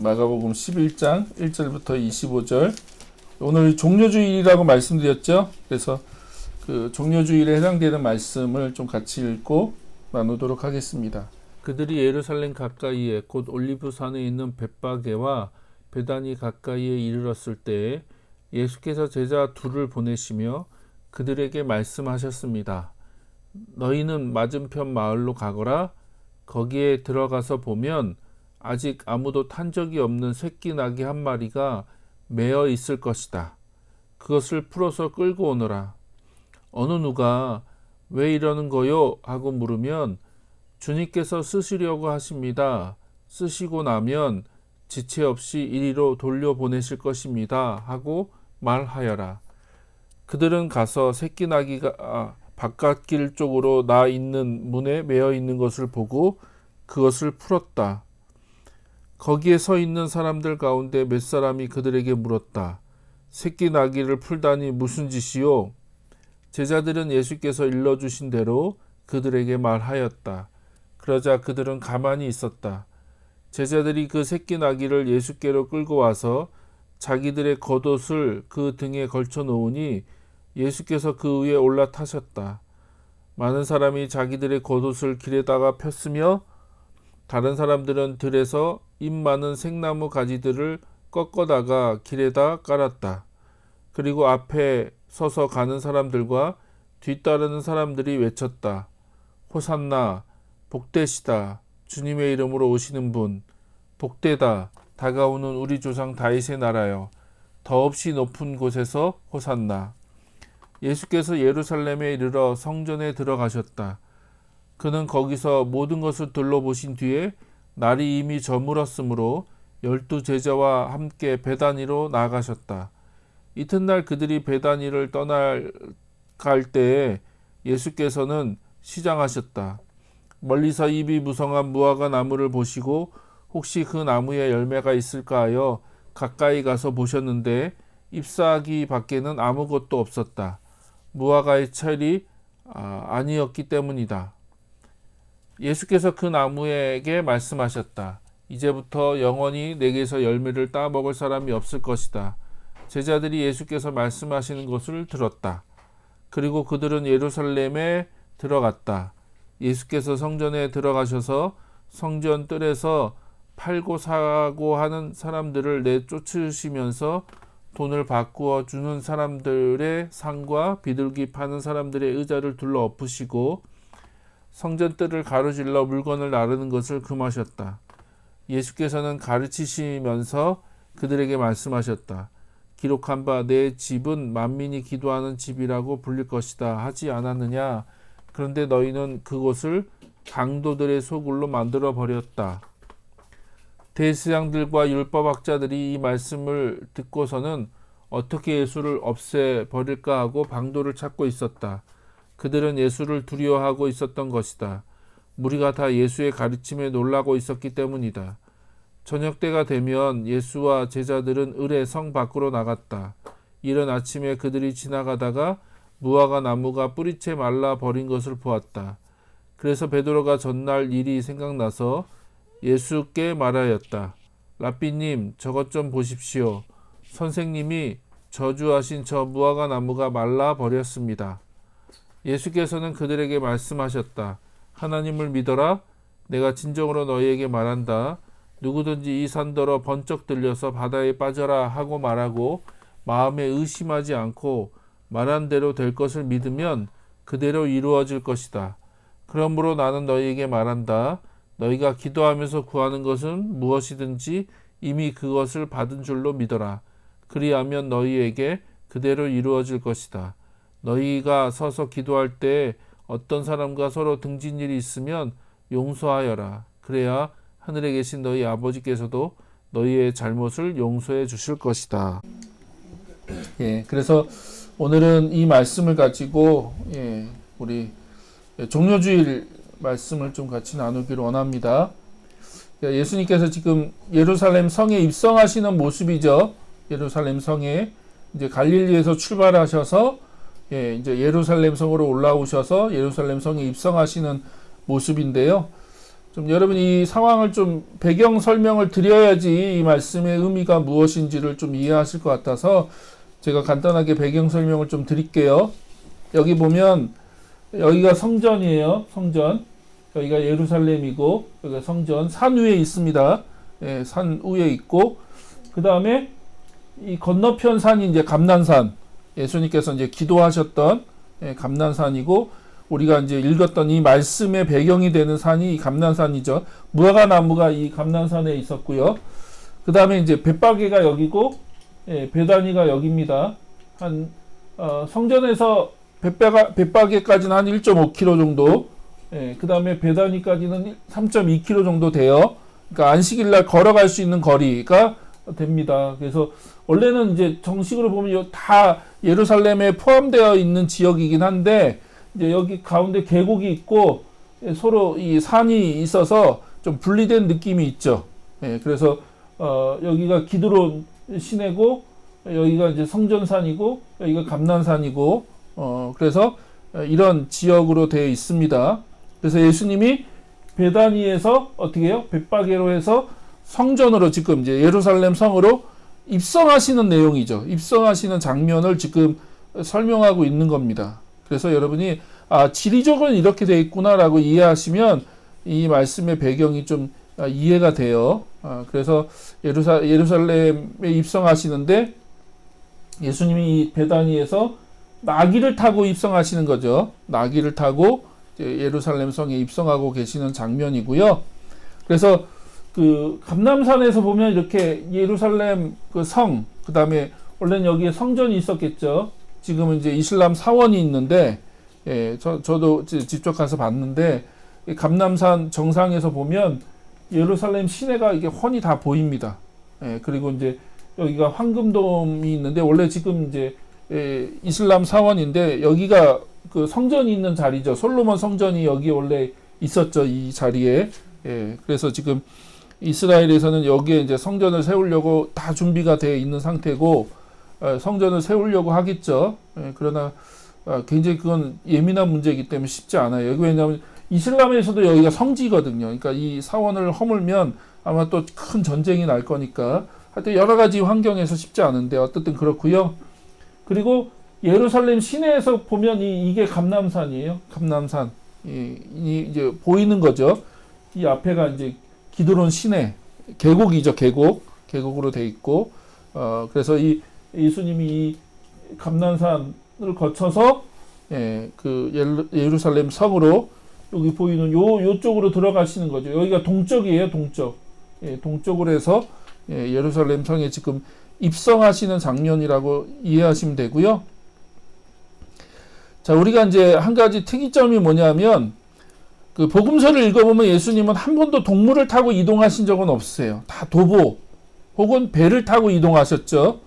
마가복음 11장 1절부터 25절. 오늘 종료주일이라고 말씀드렸죠. 그래서 그 종료주일에 해당되는 말씀을 좀 같이 읽고 나누도록 하겠습니다. 그들이 예루살렘 가까이에 곧 올리브산에 있는 벳바게와 베다니 가까이에 이르렀을 때에 예수께서 제자 둘을 보내시며 그들에게 말씀하셨습니다. 너희는 맞은편 마을로 가거라. 거기에 들어가서 보면 아직 아무도 탄 적이 없는 새끼 나귀 한 마리가 매어 있을 것이다. 그것을 풀어서 끌고 오너라. 어느 누가 왜 이러는 거요? 하고 물으면 주님께서 쓰시려고 하십니다. 쓰시고 나면 지체 없이 이리로 돌려보내실 것입니다. 하고 말하여라. 그들은 가서 새끼 나귀가 바깥길 쪽으로 나 있는 문에 매어 있는 것을 보고 그것을 풀었다. 거기에 서 있는 사람들 가운데 몇 사람이 그들에게 물었다. 새끼 나귀를 풀다니 무슨 짓이요? 제자들은 예수께서 일러주신 대로 그들에게 말하였다. 그러자 그들은 가만히 있었다. 제자들이 그 새끼 나귀를 예수께로 끌고 와서 자기들의 겉옷을 그 등에 걸쳐 놓으니 예수께서 그 위에 올라타셨다. 많은 사람이 자기들의 겉옷을 길에다가 폈으며 다른 사람들은 들에서 잎 많은 생나무 가지들을 꺾어다가 길에다 깔았다. 그리고 앞에 서서 가는 사람들과 뒤따르는 사람들이 외쳤다. 호산나, 복되시다. 주님의 이름으로 오시는 분, 복되다. 다가오는 우리 조상 다윗의 나라여. 더없이 높은 곳에서 호산나. 예수께서 예루살렘에 이르러 성전에 들어가셨다. 그는 거기서 모든 것을 둘러보신 뒤에 날이 이미 저물었으므로 12 제자와 함께 베다니로 나아가셨다. 이튿날 그들이 베다니를 떠나갈 때에 예수께서는 시장하셨다. 멀리서 잎이 무성한 무화과 나무를 보시고 혹시 그 나무에 열매가 있을까 하여 가까이 가서 보셨는데 잎사귀 밖에는 아무것도 없었다. 무화과의 철이 아니었기 때문이다. 예수께서 그 나무에게 말씀하셨다. 이제부터 영원히 내게서 열매를 따먹을 사람이 없을 것이다. 제자들이 예수께서 말씀하시는 것을 들었다. 그리고 그들은 예루살렘에 들어갔다. 예수께서 성전에 들어가셔서 성전 뜰에서 팔고 사고 하는 사람들을 내쫓으시면서 돈을 바꾸어 주는 사람들의 상과 비둘기 파는 사람들의 의자를 둘러 엎으시고 성전 뜰을 가로질러 물건을 나르는 것을 금하셨다. 예수께서는 가르치시면서 그들에게 말씀하셨다. 기록한 바 내 집은 만민이 기도하는 집이라고 불릴 것이다 하지 않았느냐? 그런데 너희는 그곳을 강도들의 소굴로 만들어 버렸다. 대제사장들과 율법학자들이 이 말씀을 듣고서는 어떻게 예수를 없애버릴까 하고 방도를 찾고 있었다. 그들은 예수를 두려워하고 있었던 것이다. 무리가 다 예수의 가르침에 놀라고 있었기 때문이다. 저녁때가 되면 예수와 제자들은 을에 성 밖으로 나갔다. 이른 아침에 그들이 지나가다가 무화과 나무가 뿌리채 말라 버린 것을 보았다. 그래서 베드로가 전날 일이 생각나서 예수께 말하였다. 랍비님, 저것 좀 보십시오. 선생님이 저주하신 저 무화과 나무가 말라 버렸습니다. 예수께서는 그들에게 말씀하셨다. 하나님을 믿어라. 내가 진정으로 너희에게 말한다. 누구든지 이 산더러 번쩍 들려서 바다에 빠져라 하고 말하고 마음에 의심하지 않고 말한 대로 될 것을 믿으면 그대로 이루어질 것이다. 그러므로 나는 너희에게 말한다. 너희가 기도하면서 구하는 것은 무엇이든지 이미 그것을 받은 줄로 믿어라. 그리하면 너희에게 그대로 이루어질 것이다. 너희가 서서 기도할 때 어떤 사람과 서로 등진 일이 있으면 용서하여라. 그래야 하늘에 계신 너희 아버지께서도 너희의 잘못을 용서해 주실 것이다. 그래서 오늘은 이 말씀을 가지고 우리 종료주일 말씀을 좀 같이 나누기를 원합니다. 예수님께서 지금 예루살렘 성에 입성하시는 모습이죠. 예루살렘 성에 이제 갈릴리에서 출발하셔서 이제 예루살렘 성으로 올라오셔서 예루살렘 성에 입성하시는 모습인데요. 좀 여러분이 이 상황을 좀 배경 설명을 드려야지 이 말씀의 의미가 무엇인지를 좀 이해하실 것 같아서 제가 간단하게 배경 설명을 좀 드릴게요. 여기 보면 여기가 성전이에요. 성전. 여기가 예루살렘이고 여기가 성전. 산 위에 있습니다. 예, 산 위에 있고 그 다음에 이 건너편 산이 이제 감난산. 예수님께서 이제 기도하셨던 감난산이고 우리가 이제 읽었던 이 말씀의 배경이 되는 산이 이 감난산이죠. 무화과 나무가 이 감난산에 있었고요. 그 다음에 이제 벳바게가 여기고 베다니가 여기입니다. 성전에서 벳바게까지는 한 1.5km 정도. 그 다음에 베다니까지는 3.2km 정도 돼요. 그러니까 안식일날 걸어갈 수 있는 거리가 됩니다. 그래서 원래는 이제 정식으로 보면 다 예루살렘에 포함되어 있는 지역이긴 한데 이제 여기 가운데 계곡이 있고 서로 이 산이 있어서 좀 분리된 느낌이 있죠. 그래서 여기가 기드론 시내고 여기가 이제 성전산이고 여기가 감난산이고 그래서 이런 지역으로 되어 있습니다. 그래서 예수님이 베다니에서 어떻게 해요? 벳바게로 해서 성전으로 지금 이제 예루살렘 성으로 입성하시는 내용이죠. 입성하시는 장면을 지금 설명하고 있는 겁니다. 그래서 여러분이 지리적으로 이렇게 되어 있구나라고 이해하시면 이 말씀의 배경이 좀 이해가 돼요. 그래서 예루살렘에 입성하시는데 예수님이 이 베다니에서 나귀를 타고 입성하시는 거죠. 나귀를 타고 예루살렘 성에 입성하고 계시는 장면이고요. 그래서 그 감람산에서 보면 이렇게 예루살렘 그 성, 그 다음에 원래는 여기에 성전이 있었겠죠. 지금은 이제 이슬람 사원이 있는데, 저도 직접 가서 봤는데, 감람산 정상에서 보면 예루살렘 시내가 이게 훤히 다 보입니다. 그리고 이제 여기가 황금돔이 있는데, 원래 지금 이제 이슬람 사원인데, 여기가 그 성전이 있는 자리죠. 솔로몬 성전이 여기 원래 있었죠. 이 자리에. 그래서 지금 이스라엘에서는 여기에 이제 성전을 세우려고 다 준비가 되어 있는 상태고, 성전을 세우려고 하겠죠. 그러나 굉장히 그건 예민한 문제이기 때문에 쉽지 않아요. 여기 왜냐하면 이슬람에서도 여기가 성지거든요. 그러니까 이 사원을 허물면 아마 또 큰 전쟁이 날 거니까 하여튼 여러 가지 환경에서 쉽지 않은데 어쨌든 그렇고요. 그리고 예루살렘 시내에서 보면 이게 감람산이에요. 감람산. 이제 보이는 거죠. 이 앞에가 이제 기드론 시내, 계곡이죠. 계곡으로 돼 있고, 그래서 예수님이 이 감난산을 거쳐서 그 예루살렘 성으로 여기 보이는 요쪽으로 들어가시는 거죠. 여기가 동쪽이에요. 동쪽으로 해서 예루살렘 성에 지금 입성하시는 장면이라고 이해하시면 되고요. 자, 우리가 이제 한 가지 특이점이 뭐냐면 그 복음서를 읽어보면 예수님은 한 번도 동물을 타고 이동하신 적은 없으세요. 다 도보 혹은 배를 타고 이동하셨죠.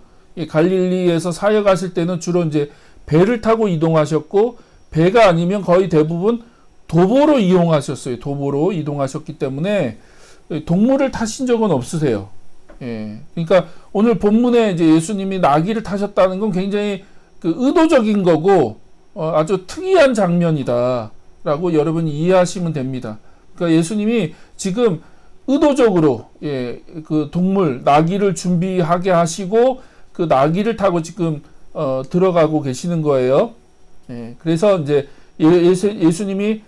갈릴리에서 사역하실 때는 주로 이제 배를 타고 이동하셨고, 배가 아니면 거의 대부분 도보로 이용하셨어요. 도보로 이동하셨기 때문에 동물을 타신 적은 없으세요. 그러니까 오늘 본문에 이제 예수님이 나귀를 타셨다는 건 굉장히 그 의도적인 거고, 아주 특이한 장면이다라고 여러분이 이해하시면 됩니다. 그러니까 예수님이 지금 의도적으로 그 동물 나귀를 준비하게 하시고 그 나귀를 타고 지금 들어가고 계시는 거예요. 그래서 이제 예수님이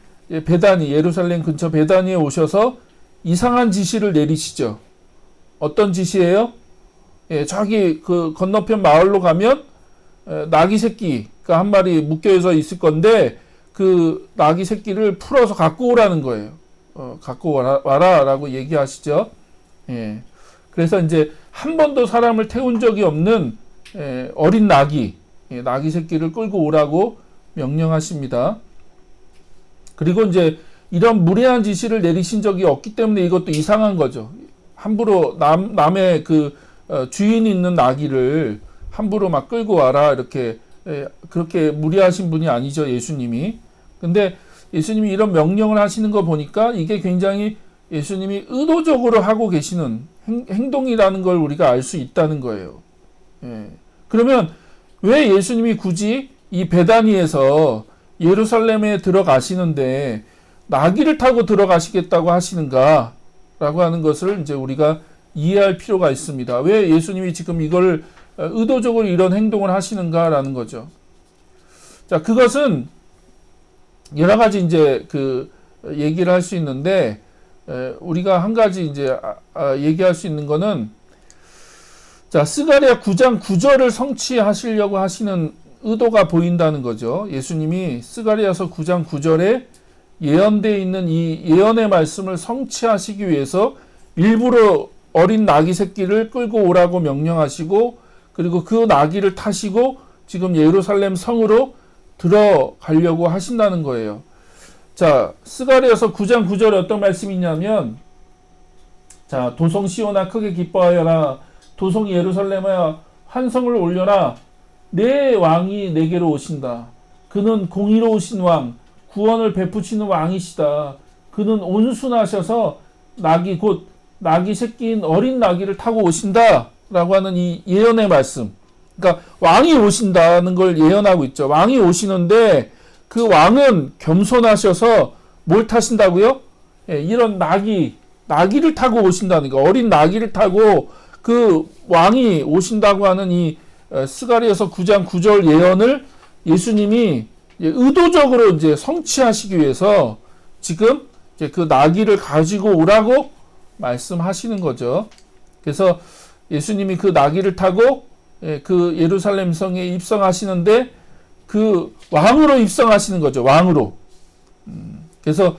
베다니, 예루살렘 근처 베다니에 오셔서 이상한 지시를 내리시죠. 어떤 지시예요? 저기 그 건너편 마을로 가면 나귀 새끼가 한 마리 묶여서 있을 건데 그 나귀 새끼를 풀어서 갖고 오라는 거예요. 갖고 와라라고 얘기하시죠. 그래서 이제 한 번도 사람을 태운 적이 없는 어린 나귀 새끼를 끌고 오라고 명령하십니다. 그리고 이제 이런 무례한 지시를 내리신 적이 없기 때문에 이것도 이상한 거죠. 함부로 남의 그 주인이 있는 나귀를 함부로 막 끌고 와라 이렇게 그렇게 무례하신 분이 아니죠, 예수님이. 근데 예수님이 이런 명령을 하시는 거 보니까 이게 굉장히 예수님이 의도적으로 하고 계시는 행동이라는 걸 우리가 알 수 있다는 거예요. 그러면 왜 예수님이 굳이 이 베다니에서 예루살렘에 들어가시는데 나귀를 타고 들어가시겠다고 하시는가라고 하는 것을 이제 우리가 이해할 필요가 있습니다. 왜 예수님이 지금 이걸 의도적으로 이런 행동을 하시는가라는 거죠. 자, 그것은 여러 가지 이제 그 얘기를 할 수 있는데, 우리가 한 가지 이제 얘기할 수 있는 거는, 자, 스가랴 9장 9절을 성취하시려고 하시는 의도가 보인다는 거죠. 예수님이 스가랴서 9장 9절에 예언되어 있는 이 예언의 말씀을 성취하시기 위해서 일부러 어린 나귀 새끼를 끌고 오라고 명령하시고, 그리고 그 나귀를 타시고 지금 예루살렘 성으로 들어가려고 하신다는 거예요. 자, 스가랴서 9장 9절에 어떤 말씀이 있냐면, 자, 도성 시온아 크게 기뻐하여라. 도성 예루살렘아 환성을 올려라. 내 왕이 내게로 오신다. 그는 공의로우신 왕, 구원을 베푸시는 왕이시다. 그는 온순하셔서 나귀 곧 나귀 새끼인 어린 나귀를 타고 오신다 라고 하는 이 예언의 말씀. 그러니까 왕이 오신다는 걸 예언하고 있죠. 왕이 오시는데 그 왕은 겸손하셔서 뭘 타신다고요? 예, 이런 나귀를 타고 오신다는 거. 어린 나귀를 타고 그 왕이 오신다고 하는 이 스가랴서 9장 9절 예언을 예수님이 의도적으로 이제 성취하시기 위해서 지금 이제 그 나귀를 가지고 오라고 말씀하시는 거죠. 그래서 예수님이 그 나귀를 타고 그 예루살렘 성에 입성하시는데 그 왕으로 입성하시는 거죠. 왕으로. 그래서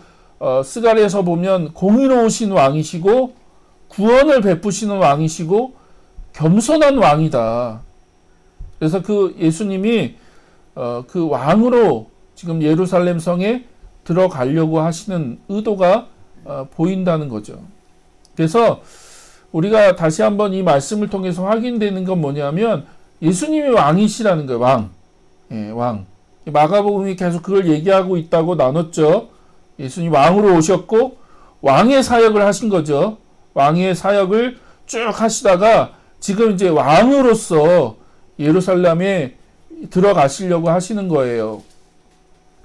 스가랴에서 보면 공의로우신 왕이시고 구원을 베푸시는 왕이시고 겸손한 왕이다. 그래서 그 예수님이 그 왕으로 지금 예루살렘 성에 들어가려고 하시는 의도가 보인다는 거죠. 그래서 우리가 다시 한번 이 말씀을 통해서 확인되는 건 뭐냐면 예수님이 왕이시라는 거예요. 왕. 예, 왕. 마가복음이 계속 그걸 얘기하고 있다고 나눴죠. 예수님 왕으로 오셨고 왕의 사역을 하신 거죠. 왕의 사역을 쭉 하시다가 지금 이제 왕으로서 예루살렘에 들어가시려고 하시는 거예요.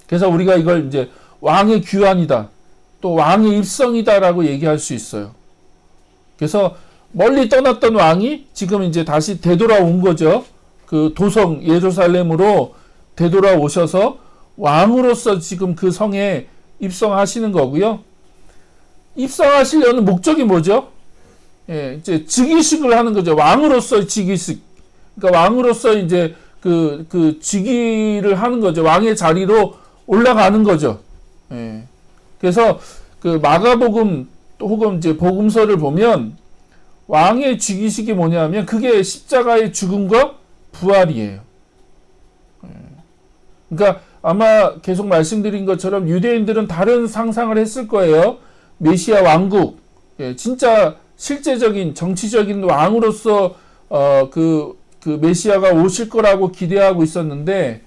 그래서 우리가 이걸 이제 왕의 귀환이다. 또 왕의 입성이다라고 얘기할 수 있어요. 그래서 멀리 떠났던 왕이 지금 이제 다시 되돌아온 거죠. 그 도성 예루살렘으로 되돌아오셔서 왕으로서 지금 그 성에 입성하시는 거고요. 입성하시려는 목적이 뭐죠? 예, 이제 즉위식을 하는 거죠. 왕으로서 즉위식. 그러니까 왕으로서 이제 그 즉위를 하는 거죠. 왕의 자리로 올라가는 거죠. 예. 그래서 그 마가복음 혹은 이제 복음서를 보면 왕의 즉위식이 뭐냐면 그게 십자가의 죽음과 부활이에요. 그러니까 아마 계속 말씀드린 것처럼 유대인들은 다른 상상을 했을 거예요. 메시아 왕국, 진짜 실제적인 정치적인 왕으로서 그 메시아가 오실 거라고 기대하고 있었는데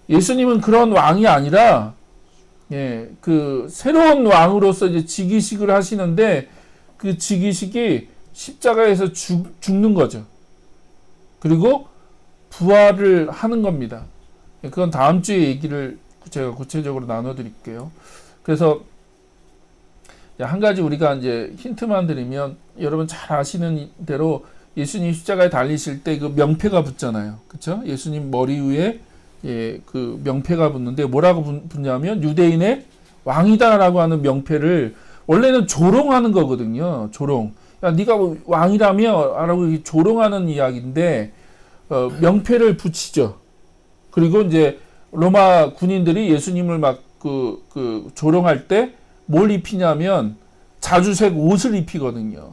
예수님은 그런 왕이 아니라 그 새로운 왕으로서 이제 즉위식을 하시는데 그 즉위식이 십자가에서 죽는 거죠. 그리고 부활을 하는 겁니다. 그건 다음 주에 얘기를 제가 구체적으로 나눠드릴게요. 그래서 한 가지 우리가 이제 힌트만 드리면 여러분 잘 아시는 대로 예수님 십자가에 달리실 때 그 명패가 붙잖아요. 그렇죠? 예수님 머리 위에 그 명패가 붙는데 뭐라고 붙냐면 유대인의 왕이다라고 하는 명패를 원래는 조롱하는 거거든요. 조롱. 야, 네가 왕이라며? 라고 조롱하는 이야기인데 명패를 붙이죠. 그리고 이제 로마 군인들이 예수님을 막 조롱할 때 뭘 입히냐면 자주색 옷을 입히거든요.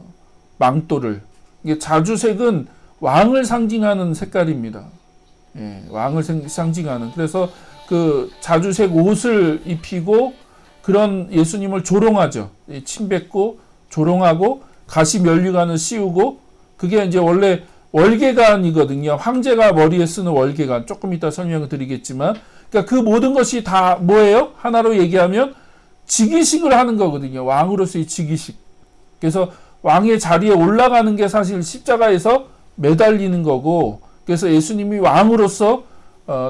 망토를. 이게 자주색은 왕을 상징하는 색깔입니다. 예, 왕을 상징하는. 그래서 그 자주색 옷을 입히고 그런 예수님을 조롱하죠. 침 뱉고 조롱하고 가시 면류관을 씌우고 그게 이제 원래 월계관이거든요. 황제가 머리에 쓰는 월계관. 조금 이따 설명을 드리겠지만 그러니까 그 모든 것이 다 뭐예요? 하나로 얘기하면 즉위식을 하는 거거든요. 왕으로서의 즉위식. 그래서 왕의 자리에 올라가는 게 사실 십자가에서 매달리는 거고 그래서 예수님이 왕으로서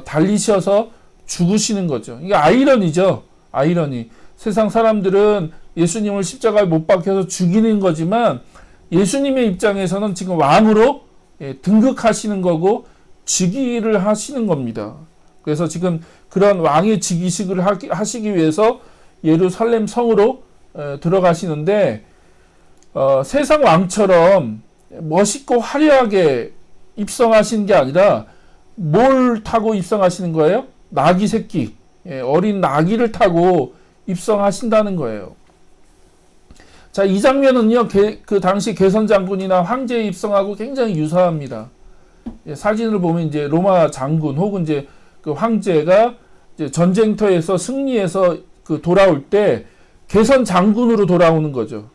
달리셔서 죽으시는 거죠. 이게 아이러니죠. 아이러니. 세상 사람들은 예수님을 십자가에 못 박혀서 죽이는 거지만 예수님의 입장에서는 지금 왕으로 등극하시는 거고 즉위를 하시는 겁니다. 그래서 지금 그런 왕의 즉위식을 하시기 위해서 예루살렘 성으로 들어가시는데 세상 왕처럼 멋있고 화려하게 입성하신 게 아니라 뭘 타고 입성하시는 거예요? 나귀 새끼, 어린 나귀를 타고 입성하신다는 거예요. 자, 이 장면은요, 그 당시 개선 장군이나 황제의 입성하고 굉장히 유사합니다. 사진을 보면 이제 로마 장군 혹은 이제 그 황제가 이제 전쟁터에서 승리해서 그 돌아올 때 개선 장군으로 돌아오는 거죠.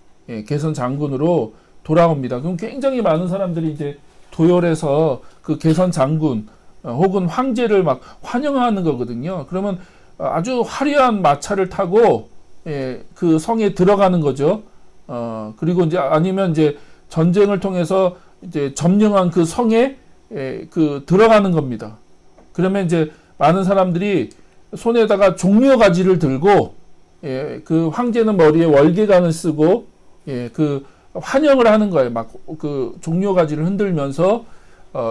개선 장군으로 돌아옵니다. 그럼 굉장히 많은 사람들이 이제 도열해서 그 개선 장군 혹은 황제를 막 환영하는 거거든요. 그러면 아주 화려한 마차를 타고 그 성에 들어가는 거죠. 그리고 이제 아니면 이제 전쟁을 통해서 이제 점령한 그 성에 그 들어가는 겁니다. 그러면 이제 많은 사람들이 손에다가 종려 가지를 들고 그 황제는 머리에 월계관을 쓰고 그 환영을 하는 거예요. 막 그 종려 가지를 흔들면서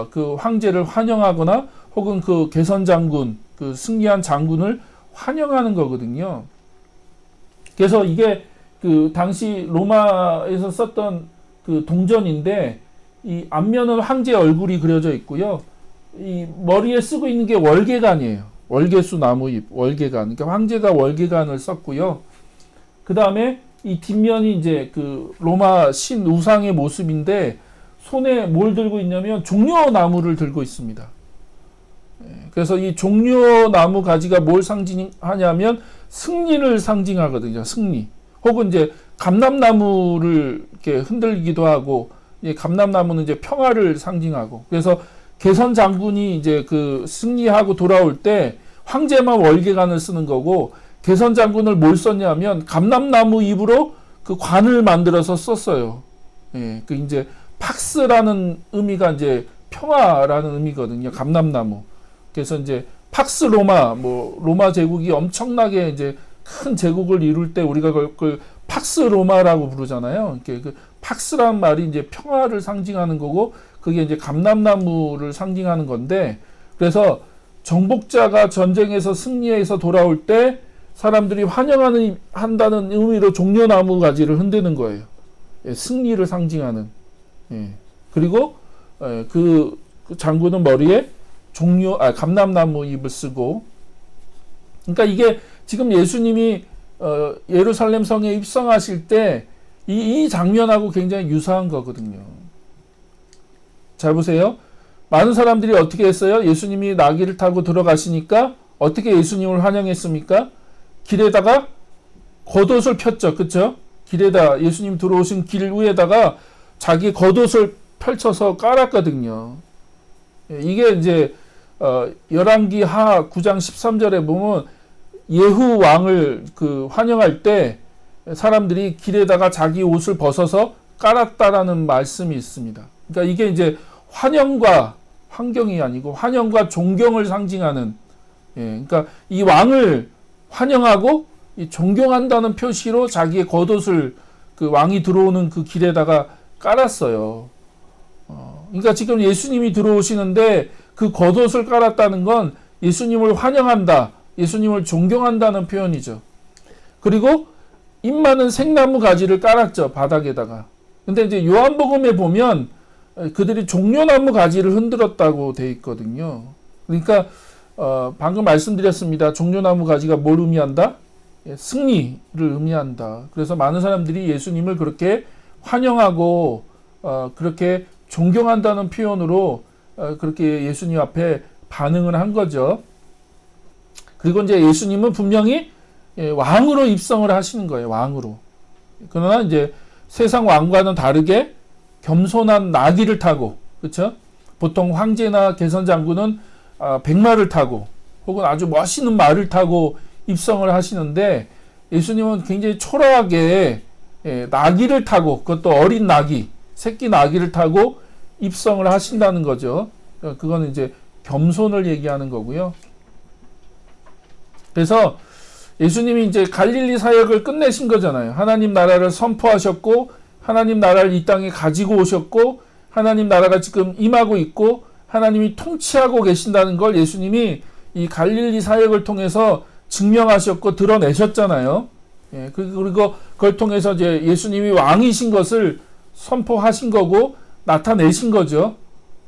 그 황제를 환영하거나 혹은 그 개선 장군, 그 승리한 장군을 환영하는 거거든요. 그래서 이게 그 당시 로마에서 썼던 그 동전인데 이 앞면은 황제 얼굴이 그려져 있고요. 이 머리에 쓰고 있는 게 월계관이에요. 월계수 나무잎, 월계관. 그러니까 황제가 월계관을 썼고요. 그 다음에 이 뒷면이 이제 그 로마 신 우상의 모습인데 손에 뭘 들고 있냐면 종려나무를 들고 있습니다. 그래서 이 종려나무 가지가 뭘 상징하냐면 승리를 상징하거든요. 승리. 혹은 이제 감람나무를 이렇게 흔들기도 하고, 감람나무는 이제 평화를 상징하고. 그래서 개선 장군이 이제 그 승리하고 돌아올 때 황제만 월계관을 쓰는 거고, 개선 장군을 뭘 썼냐면 감람나무 잎으로 그 관을 만들어서 썼어요. 그 이제 팍스라는 의미가 이제 평화라는 의미거든요. 감람나무. 그래서 이제 팍스 로마, 뭐 로마 제국이 엄청나게 이제 큰 제국을 이룰 때 우리가 그걸 팍스 로마라고 부르잖아요. 그 팍스라는 말이 이제 평화를 상징하는 거고, 그게 이제 감람나무를 상징하는 건데, 그래서 정복자가 전쟁에서 승리해서 돌아올 때 사람들이 한다는 의미로 종려나무 가지를 흔드는 거예요. 승리를 상징하는. 그리고 그 장군은 머리에 감람나무 잎을 쓰고. 그러니까 이게 지금 예수님이 예루살렘 성에 입성하실 때 이 장면하고 굉장히 유사한 거거든요. 잘 보세요. 많은 사람들이 어떻게 했어요? 예수님이 나귀를 타고 들어가시니까 어떻게 예수님을 환영했습니까? 길에다가 겉옷을 폈죠. 그렇죠? 길에다 예수님 들어오신 길 위에다가 자기 겉옷을 펼쳐서 깔았거든요. 이게 이제 열왕기 하 9장 13절에 보면 예후 왕을 그 환영할 때 사람들이 길에다가 자기 옷을 벗어서 깔았다라는 말씀이 있습니다. 그러니까 이게 이제 환영과 환경이 아니고 환영과 존경을 상징하는, 그러니까 이 왕을 환영하고 이 존경한다는 표시로 자기의 겉옷을 그 왕이 들어오는 그 길에다가 깔았어요. 그러니까 지금 예수님이 들어오시는데 그 겉옷을 깔았다는 건 예수님을 환영한다, 예수님을 존경한다는 표현이죠. 그리고 잎 많은 생나무 가지를 깔았죠, 바닥에다가. 근데 이제 요한복음에 보면 그들이 종려나무 가지를 흔들었다고 돼 있거든요. 그러니까 방금 말씀드렸습니다. 종려나무 가지가 뭘 의미한다? 승리를 의미한다. 그래서 많은 사람들이 예수님을 그렇게 환영하고 그렇게 존경한다는 표현으로 그렇게 예수님 앞에 반응을 한 거죠. 그리고 이제 예수님은 분명히 왕으로 입성을 하시는 거예요. 왕으로. 그러나 이제 세상 왕과는 다르게 겸손한 나귀를 타고, 그렇죠? 보통 황제나 개선 장군은 백마를 타고 혹은 아주 멋있는 말을 타고 입성을 하시는데, 예수님은 굉장히 초라하게 나귀를 타고, 그것도 어린 나귀, 새끼 나귀를 타고 입성을 하신다는 거죠. 그거는 이제 겸손을 얘기하는 거고요. 그래서 예수님이 이제 갈릴리 사역을 끝내신 거잖아요. 하나님 나라를 선포하셨고, 하나님 나라를 이 땅에 가지고 오셨고, 하나님 나라가 지금 임하고 있고, 하나님이 통치하고 계신다는 걸 예수님이 이 갈릴리 사역을 통해서 증명하셨고 드러내셨잖아요. 예, 그리고 그걸 통해서 이제 예수님이 왕이신 것을 선포하신 거고 나타내신 거죠.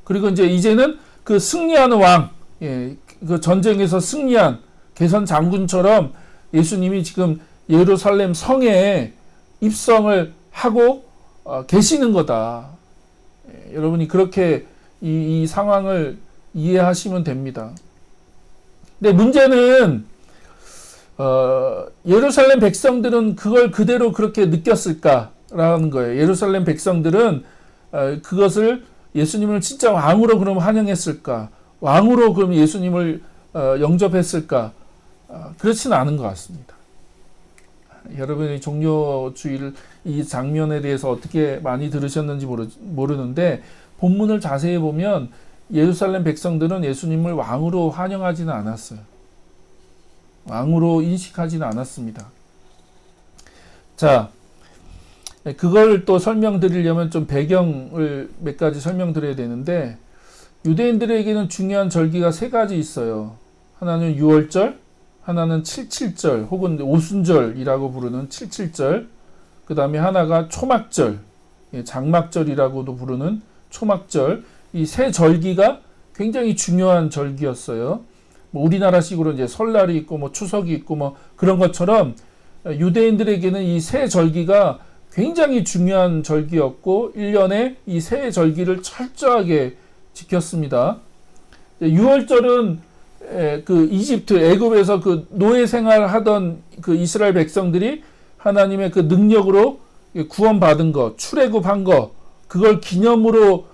그리고 이제는 그 승리하는 왕, 예, 그 전쟁에서 승리한 개선 장군처럼 예수님이 지금 예루살렘 성에 입성을 하고 계시는 거다. 예, 여러분이 그렇게 이 상황을 이해하시면 됩니다. 근데 문제는 예루살렘 백성들은 그걸 그대로 그렇게 느꼈을까라는 거예요. 예루살렘 백성들은 그것을 예수님을 진짜 왕으로 그럼 환영했을까? 왕으로 그럼 예수님을 영접했을까? 그렇지는 않은 것 같습니다. 여러분이 종료주일 이 장면에 대해서 어떻게 많이 들으셨는지 모르는데 본문을 자세히 보면 예루살렘 백성들은 예수님을 왕으로 환영하지는 않았어요. 왕으로 인식하지는 않았습니다. 자, 그걸 또 설명드리려면 좀 배경을 몇 가지 설명드려야 되는데, 유대인들에게는 중요한 절기가 세 가지 있어요. 하나는 유월절, 하나는 칠칠절 혹은 오순절이라고 부르는 칠칠절, 그 다음에 하나가 초막절, 장막절이라고도 부르는 초막절. 이 세 절기가 굉장히 중요한 절기였어요. 뭐 우리나라식으로 이제 설날이 있고 뭐 추석이 있고 뭐 그런 것처럼 유대인들에게는 이 세 절기가 굉장히 중요한 절기였고 1년에 이 세 절기를 철저하게 지켰습니다. 6월절은 그 이집트 애굽에서 그 노예 생활하던 그 이스라엘 백성들이 하나님의 그 능력으로 구원받은 거, 출애굽한 거, 그걸 기념으로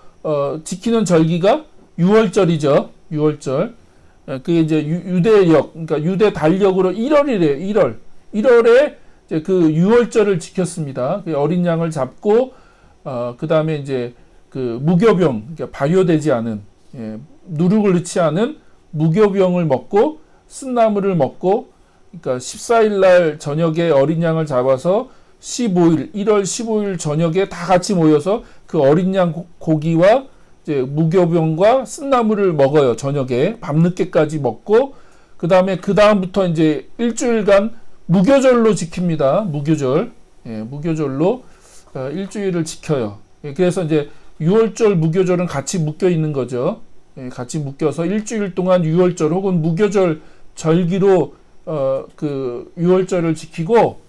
지키는 절기가 6월절이죠. 6월절. 그게 이제 유대역, 그러니까 유대 달력으로 1월이래요. 1월에 이제 그 6월절을 지켰습니다. 그 어린 양을 잡고 그 다음에 이제 그 무교병, 그러니까 발효되지 않은, 누룩을 넣지 않은 무교병을 먹고 쓴나물을 먹고, 그러니까 14일 날 저녁에 어린 양을 잡아서 1월 15일 저녁에 다 같이 모여서 그 어린 양 고기와 이제 무교병과 쓴나물을 먹어요. 저녁에 밤늦게까지 먹고, 그 다음부터 이제 일주일간 무교절로 지킵니다. 무교절, 무교절로 일주일을 지켜요. 그래서 이제 6월절 무교절은 같이 묶여 있는 거죠. 같이 묶여서 일주일 동안 6월절 혹은 무교절 절기로 그 6월절을 지키고,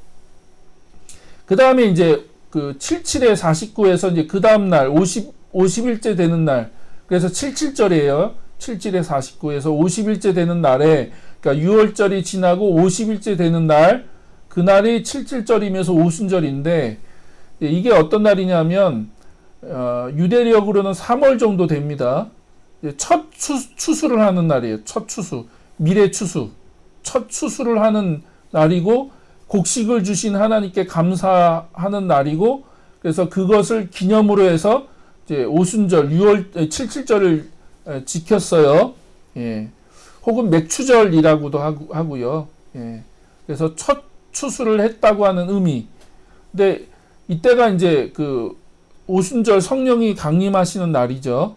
그 다음에 이제 그 77에 49에서 이제 그 다음 날 50일째 되는 날, 그래서 77절이에요. 77에 49에서 50일째 되는 날에, 그러니까 6월절이 지나고 50일째 되는 날, 그날이 77절이면서 오순절인데, 이게 어떤 날이냐면 유대력으로는 3월 정도 됩니다. 첫 추수를 하는 날이에요. 첫 추수, 미래 추수, 첫 추수를 하는 날이고, 곡식을 주신 하나님께 감사하는 날이고, 그래서 그것을 기념으로 해서 이제 오순절 77절을 지켰어요. 예. 혹은 맥추절이라고도 하고요. 예. 그래서 첫 추수를 했다고 하는 의미. 근데 이때가 이제 그 오순절 성령이 강림하시는 날이죠.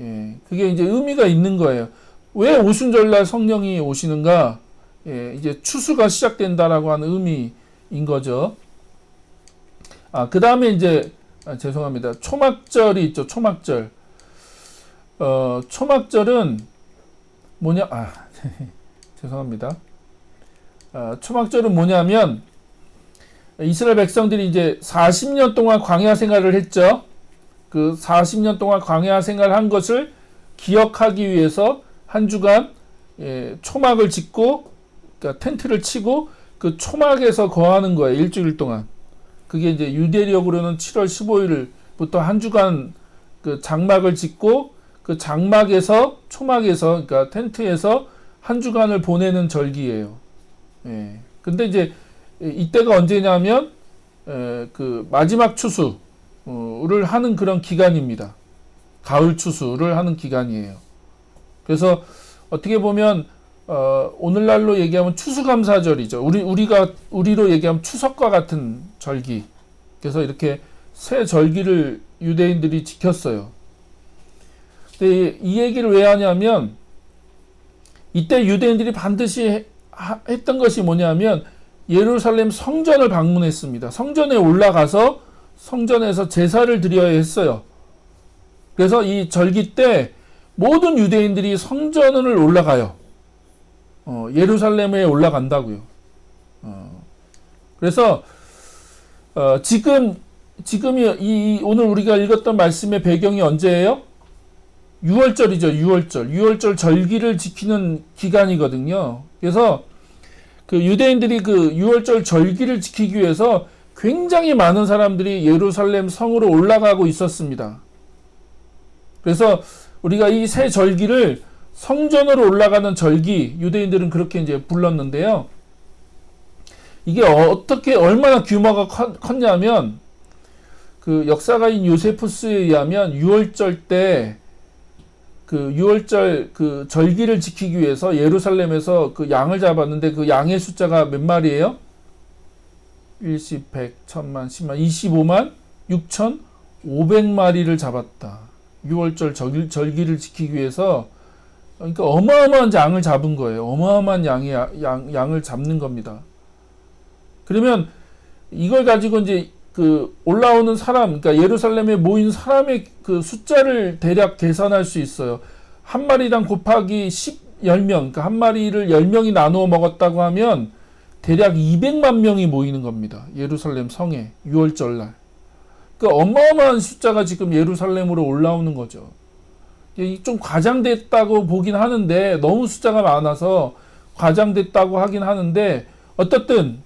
예. 그게 이제 의미가 있는 거예요. 왜 오순절 날 성령이 오시는가? 예. 이제 추수가 시작된다라고 하는 의미인 거죠. 그 다음에 이제 죄송합니다. 초막절이 있죠. 초막절. 초막절은 뭐냐? 죄송합니다. 초막절은 뭐냐면 이스라엘 백성들이 이제 40년 동안 광야 생활을 했죠. 그 40년 동안 광야 생활한 것을 기억하기 위해서 한 주간 초막을 짓고, 그러니까 텐트를 치고 그 초막에서 거하는 거예요. 일주일 동안. 그게 이제 유대력으로는 7월 15일부터 한 주간 그 장막을 짓고, 그 장막에서, 초막에서, 그러니까 텐트에서 한 주간을 보내는 절기예요. 예. 근데 이제 이때가 언제냐면 그 마지막 추수를 하는 그런 기간입니다. 가을 추수를 하는 기간이에요. 그래서 어떻게 보면 오늘날로 얘기하면 추수감사절이죠. 우리로 얘기하면 추석과 같은 절기. 그래서 이렇게 새 절기를 유대인들이 지켰어요. 근데 이 얘기를 왜 하냐면, 이때 유대인들이 반드시 했던 것이 뭐냐면, 예루살렘 성전을 방문했습니다. 성전에 올라가서 성전에서 제사를 드려야 했어요. 그래서 이 절기 때 모든 유대인들이 성전을 올라가요. 예루살렘에 올라간다고요. 그래서 지금이 오늘 우리가 읽었던 말씀의 배경이 언제예요? 6월절이죠. 6월절 절기를 지키는 기간이거든요. 그래서 그 유대인들이 그 6월절 절기를 지키기 위해서 굉장히 많은 사람들이 예루살렘 성으로 올라가고 있었습니다. 그래서 우리가 이 새 절기를 성전으로 올라가는 절기, 유대인들은 그렇게 이제 불렀는데요. 이게 얼마나 규모가 컸냐면, 그 역사가인 요세푸스에 의하면 6월절 때 그 6월절 그 절기를 지키기 위해서 예루살렘에서 그 양을 잡았는데, 그 양의 숫자가 몇 마리예요? 일십, 백, 천만, 10만, 25만 6,500마리를 잡았다. 6월절 절기를 지키기 위해서. 그러니까 어마어마한 양을 잡은 거예요. 어마어마한 양을 잡는 겁니다. 그러면 이걸 가지고 이제 그 올라오는 사람, 그러니까 예루살렘에 모인 사람의 그 숫자를 대략 계산할 수 있어요. 한 마리당 곱하기 10명, 그러니까 한 마리를 10명이 나누어 먹었다고 하면 대략 200만 명이 모이는 겁니다. 예루살렘 성에 6월절날. 그러니까 어마어마한 숫자가 지금 예루살렘으로 올라오는 거죠. 좀 과장됐다고 보긴 하는데, 너무 숫자가 많아서 과장됐다고 하긴 하는데, 어떻든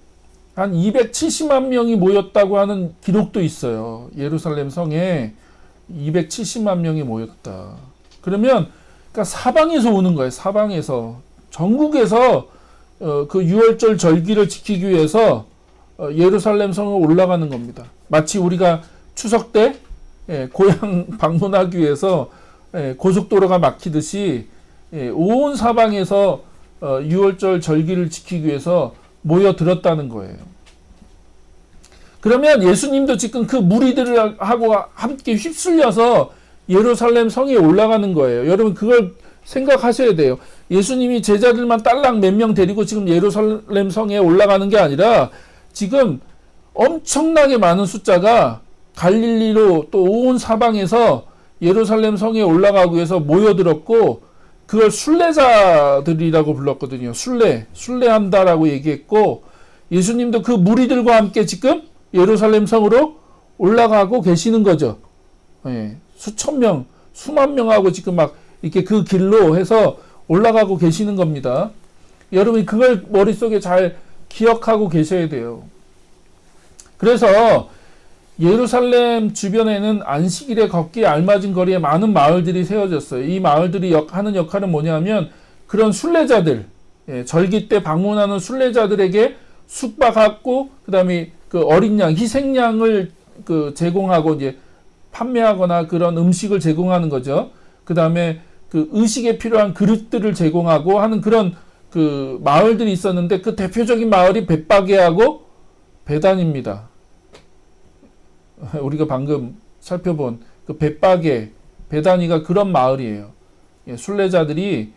한 270만 명이 모였다고 하는 기록도 있어요. 예루살렘 성에 270만 명이 모였다. 그러면 그러니까 사방에서 오는 거예요. 사방에서, 전국에서 그 6월절 절기를 지키기 위해서 예루살렘 성에 올라가는 겁니다. 마치 우리가 추석 때 고향 방문하기 위해서 고속도로가 막히듯이 온 사방에서 6월절 절기를 지키기 위해서 모여들었다는 거예요. 그러면 예수님도 지금 그 무리들하고 함께 휩쓸려서 예루살렘 성에 올라가는 거예요. 여러분 그걸 생각하셔야 돼요. 예수님이 제자들만 딸랑 몇 명 데리고 지금 예루살렘 성에 올라가는 게 아니라, 지금 엄청나게 많은 숫자가 갈릴리로 또 온 사방에서 예루살렘 성에 올라가기 위해서 모여들었고, 그걸 순례자들이라고 불렀거든요. 순례한다라고 얘기했고, 예수님도 그 무리들과 함께 지금 예루살렘 성으로 올라가고 계시는 거죠. 수천 명, 수만 명하고 지금 막 이렇게 그 길로 해서 올라가고 계시는 겁니다. 여러분이 그걸 머릿속에 잘 기억하고 계셔야 돼요. 그래서 예루살렘 주변에는 안식일에 걷기에 알맞은 거리에 많은 마을들이 세워졌어요. 이 마을들이 하는 역할은 뭐냐면, 그런 순례자들, 절기 때 방문하는 순례자들에게 숙박하고, 그 다음에 그 어린 양, 희생양을 그 제공하고 이제 판매하거나 그런 음식을 제공하는 거죠. 그 다음에 그 의식에 필요한 그릇들을 제공하고 하는 그런 그 마을들이 있었는데, 그 대표적인 마을이 벳바게하고 베단입니다. 우리가 방금 살펴본 그 벳바게, 베다니가 그런 마을이에요. 순례자들이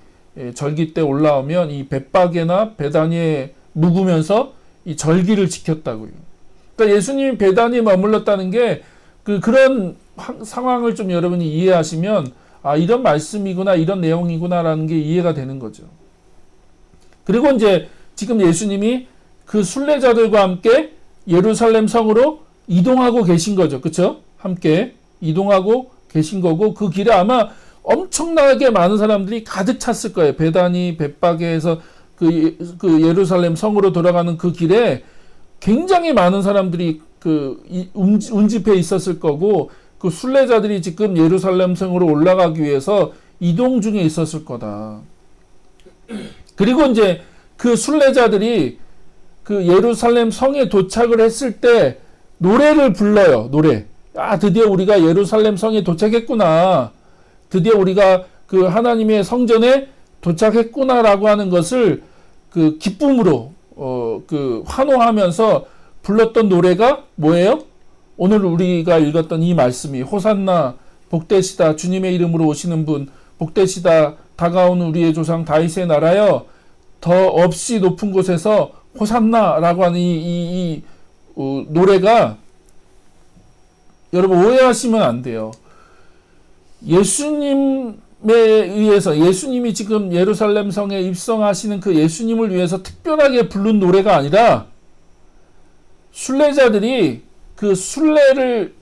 절기 때 올라오면 이 벳바게나 베다니에 묵으면서 이 절기를 지켰다고요. 그러니까 예수님이 베다니에 머물렀다는 게 그런 상황을 좀 여러분이 이해하시면, 아, 이런 말씀이구나, 이런 내용이구나라는 게 이해가 되는 거죠. 그리고 이제 지금 예수님이 그 순례자들과 함께 예루살렘 성으로 이동하고 계신 거죠. 그쵸? 함께 이동하고 계신 거고, 그 길에 아마 엄청나게 많은 사람들이 가득 찼을 거예요. 베다니, 벳바게에서 그 예루살렘 성으로 돌아가는 그 길에 굉장히 많은 사람들이 운집해 있었을 거고, 그 순례자들이 지금 예루살렘 성으로 올라가기 위해서 이동 중에 있었을 거다. 그리고 이제 그 순례자들이 그 예루살렘 성에 도착을 했을 때 노래를 불러요. 노래. 아, 드디어 우리가 예루살렘 성에 도착했구나. 드디어 우리가 그 하나님의 성전에 도착했구나라고 하는 것을 그 기쁨으로 그 환호하면서 불렀던 노래가 뭐예요? 오늘 우리가 읽었던 이 말씀이 호산나 복되시다 주님의 이름으로 오시는 분 복되시다 다가온 우리의 조상 다윗의 나라여 더 없이 높은 곳에서 호산나라고 하는 이 노래가 여러분 오해하시면 안 돼요. 예수님에 의해서 예수님이 지금 예루살렘 성에 입성하시는 그 예수님을 위해서 특별하게 부른 노래가 아니라 순례자들이 그 순례를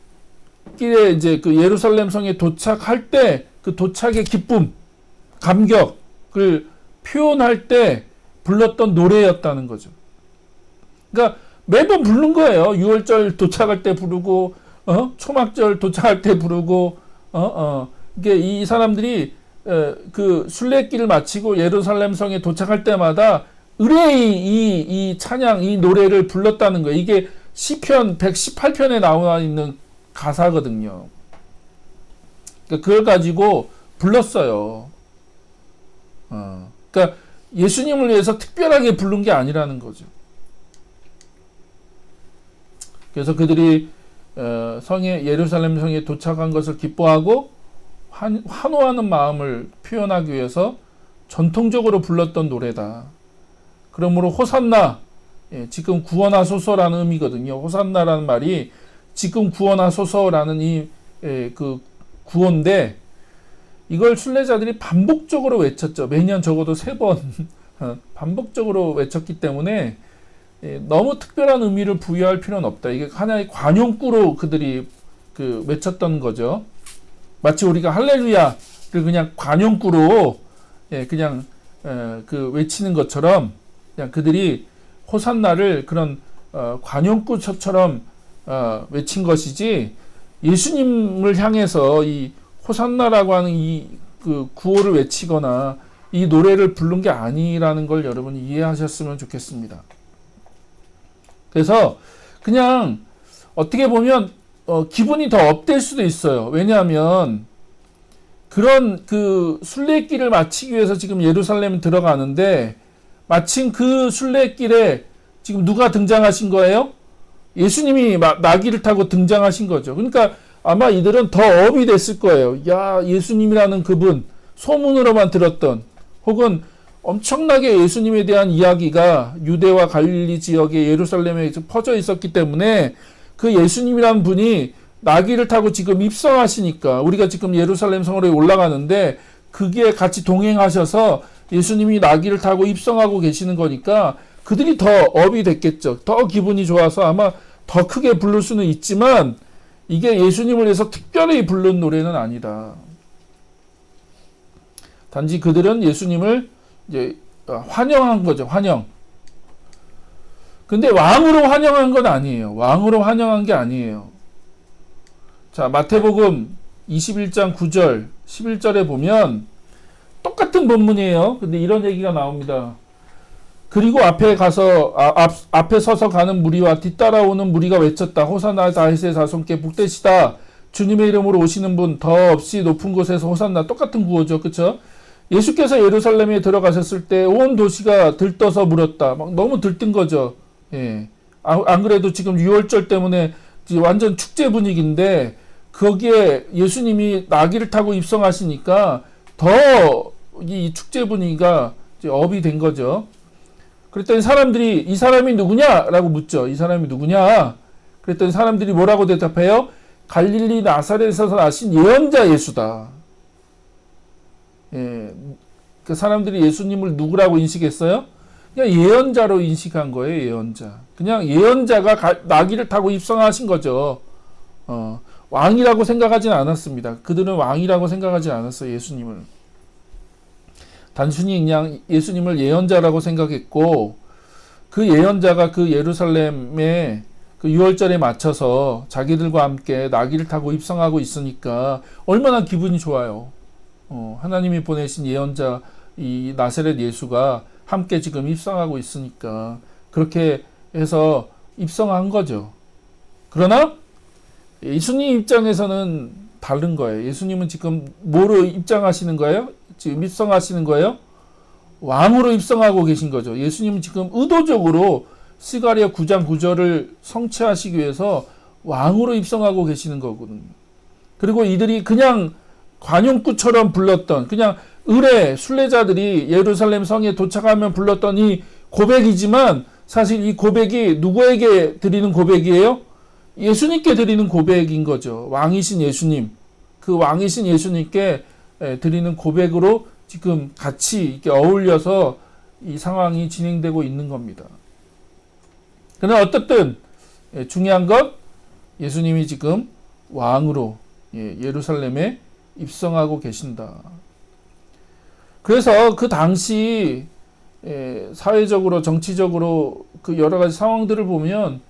길에 이제 그 예루살렘 성에 도착할 때 그 도착의 기쁨, 감격을 표현할 때 불렀던 노래였다는 거죠. 그러니까 매번 부른 거예요. 6월절 도착할 때 부르고, 초막절 도착할 때 부르고, 이게 이 사람들이 그 순례길을 마치고 예루살렘 성에 도착할 때마다 의뢰이 이 찬양, 이 노래를 불렀다는 거예요. 이게 시편 118편에 나와 있는 가사거든요. 그러니까 그걸 가지고 불렀어요. 그러니까 예수님을 위해서 특별하게 부른 게 아니라는 거죠. 그래서 그들이 성에 예루살렘 성에 도착한 것을 기뻐하고 환호하는 마음을 표현하기 위해서 전통적으로 불렀던 노래다. 그러므로 호산나, 지금 구원하소서라는 의미거든요. 호산나라는 말이 지금 구원하소서라는 그 구원인데 이걸 순례자들이 반복적으로 외쳤죠. 매년 적어도 3번 반복적으로 외쳤기 때문에 너무 특별한 의미를 부여할 필요는 없다. 이게 하나의 관용구로 그들이 그 외쳤던 거죠. 마치 우리가 할렐루야를 그냥 관용구로 그냥 그 외치는 것처럼 그냥 그들이 호산나를 그런 관용구처럼 외친 것이지 예수님을 향해서 이 호산나라고 하는 이 그 구호를 외치거나 이 노래를 부른 게 아니라는 걸 여러분이 이해하셨으면 좋겠습니다. 그래서 그냥 어떻게 보면 기분이 더 업될 수도 있어요. 왜냐하면 그런 그 순례길을 마치기 위해서 지금 예루살렘 들어가는데 마침 그 순례길에 지금 누가 등장하신 거예요? 예수님이 나귀를 타고 등장하신 거죠. 그러니까 아마 이들은 더 업이 됐을 거예요. 야, 예수님이라는 그분, 소문으로만 들었던 혹은 엄청나게 예수님에 대한 이야기가 유대와 갈릴리 지역의 예루살렘에 퍼져 있었기 때문에 그 예수님이라는 분이 나귀를 타고 지금 입성하시니까 우리가 지금 예루살렘 성으로 올라가는데 그게 같이 동행하셔서 예수님이 나귀를 타고 입성하고 계시는 거니까 그들이 더 업이 됐겠죠. 더 기분이 좋아서 아마 더 크게 부를 수는 있지만 이게 예수님을 위해서 특별히 부른 노래는 아니다. 단지 그들은 예수님을 이제 환영한 거죠. 환영. 근데 왕으로 환영한 건 아니에요. 왕으로 환영한 게 아니에요. 자, 마태복음 21장 9절, 11절에 보면 똑같은 본문이에요. 근데 이런 얘기가 나옵니다. 그리고 앞에 서서 가는 무리와 뒤따라오는 무리가 외쳤다. 호산나 다윗의 자손께 복되시다. 주님의 이름으로 오시는 분 더 없이 높은 곳에서 호산나. 똑같은 구호죠. 그렇죠? 예수께서 예루살렘에 들어가셨을 때 온 도시가 들떠서 물었다. 막 너무 들뜬 거죠. 예. 안 그래도 지금 6월절 때문에 완전 축제 분위기인데 거기에 예수님이 나귀를 타고 입성하시니까 더 이 축제 분위기가 이제 업이 된 거죠. 그랬더니 사람들이 이 사람이 누구냐라고 묻죠. 이 사람이 누구냐? 그랬더니 사람들이 뭐라고 대답해요? 갈릴리 나사렛에서 나신 예언자 예수다. 예, 그 사람들이 예수님을 누구라고 인식했어요? 그냥 예언자로 인식한 거예요. 예언자. 그냥 예언자가 나귀를 타고 입성하신 거죠. 왕이라고 생각하진 않았습니다. 그들은 왕이라고 생각하지 않았어요. 예수님을. 단순히 그냥 예수님을 예언자라고 생각했고 그 예언자가 그 예루살렘에 그 6월절에 맞춰서 자기들과 함께 나귀를 타고 입성하고 있으니까 얼마나 기분이 좋아요. 하나님이 보내신 예언자 이 나사렛 예수가 함께 지금 입성하고 있으니까 그렇게 해서 입성한 거죠. 그러나 예수님 입장에서는 다른 거예요. 예수님은 지금 뭐로 입장하시는 거예요? 지금 입성하시는 거예요? 왕으로 입성하고 계신 거죠. 예수님은 지금 의도적으로 스가랴 9장 9절을 성취하시기 위해서 왕으로 입성하고 계시는 거거든요. 그리고 이들이 그냥 관용구처럼 불렀던, 그냥 의뢰 순례자들이 예루살렘 성에 도착하면 불렀던 이 고백이지만, 사실 이 고백이 누구에게 드리는 고백이에요? 예수님께 드리는 고백인 거죠. 왕이신 예수님, 그 왕이신 예수님께 드리는 고백으로 지금 같이 이렇게 어울려서 이 상황이 진행되고 있는 겁니다. 그러나 어떻든 중요한 것, 예수님이 지금 왕으로 예루살렘에 입성하고 계신다. 그래서 그 당시 사회적으로 정치적으로 그 여러 가지 상황들을 보면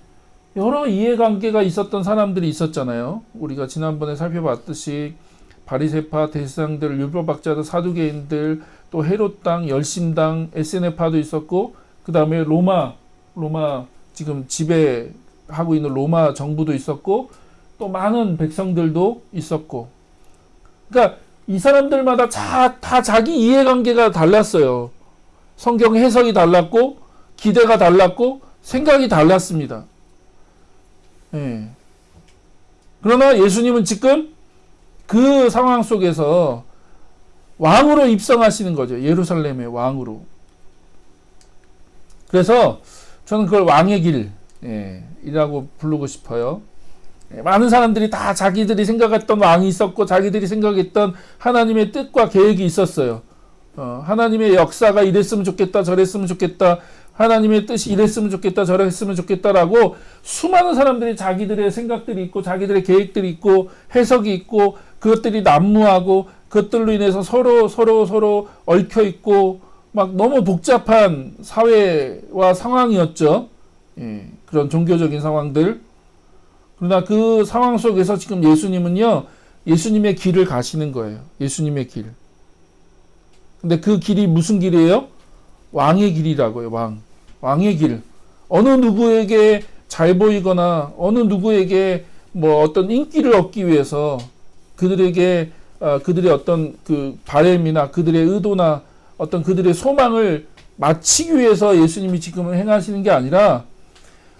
여러 이해관계가 있었던 사람들이 있었잖아요. 우리가 지난번에 살펴봤듯이 바리새파, 대제사장들, 율법학자들, 사두개인들, 또 헤롯당, 열심당, 에스네파도 있었고, 그 다음에 로마 지금 지배하고 있는 로마 정부도 있었고, 또 많은 백성들도 있었고, 그러니까 이 사람들마다 다 자기 이해관계가 달랐어요. 성경 해석이 달랐고, 기대가 달랐고, 생각이 달랐습니다. 그러나 예수님은 지금 그 상황 속에서 왕으로 입성하시는 거죠. 예루살렘의 왕으로. 그래서 저는 그걸 왕의 길이라고 부르고 싶어요. 많은 사람들이 다 자기들이 생각했던 왕이 있었고, 자기들이 생각했던 하나님의 뜻과 계획이 있었어요. 하나님의 역사가 이랬으면 좋겠다, 저랬으면 좋겠다, 하나님의 뜻이 이랬으면 좋겠다, 저랬으면 좋겠다라고 수많은 사람들이 자기들의 생각들이 있고, 자기들의 계획들이 있고, 해석이 있고, 그것들이 난무하고, 그것들로 인해서 서로 얽혀 있고, 막 너무 복잡한 사회와 상황이었죠. 그런 종교적인 상황들. 그러나 그 상황 속에서 지금 예수님은요, 예수님의 길을 가시는 거예요. 예수님의 길. 근데 그 길이 무슨 길이에요? 왕의 길이라고요. 왕의 길. 어느 누구에게 잘 보이거나 어느 누구에게 뭐 어떤 인기를 얻기 위해서 그들에게 그들의 어떤 그 바램이나 그들의 의도나 어떤 그들의 소망을 마치기 위해서 예수님이 지금 행하시는 게 아니라,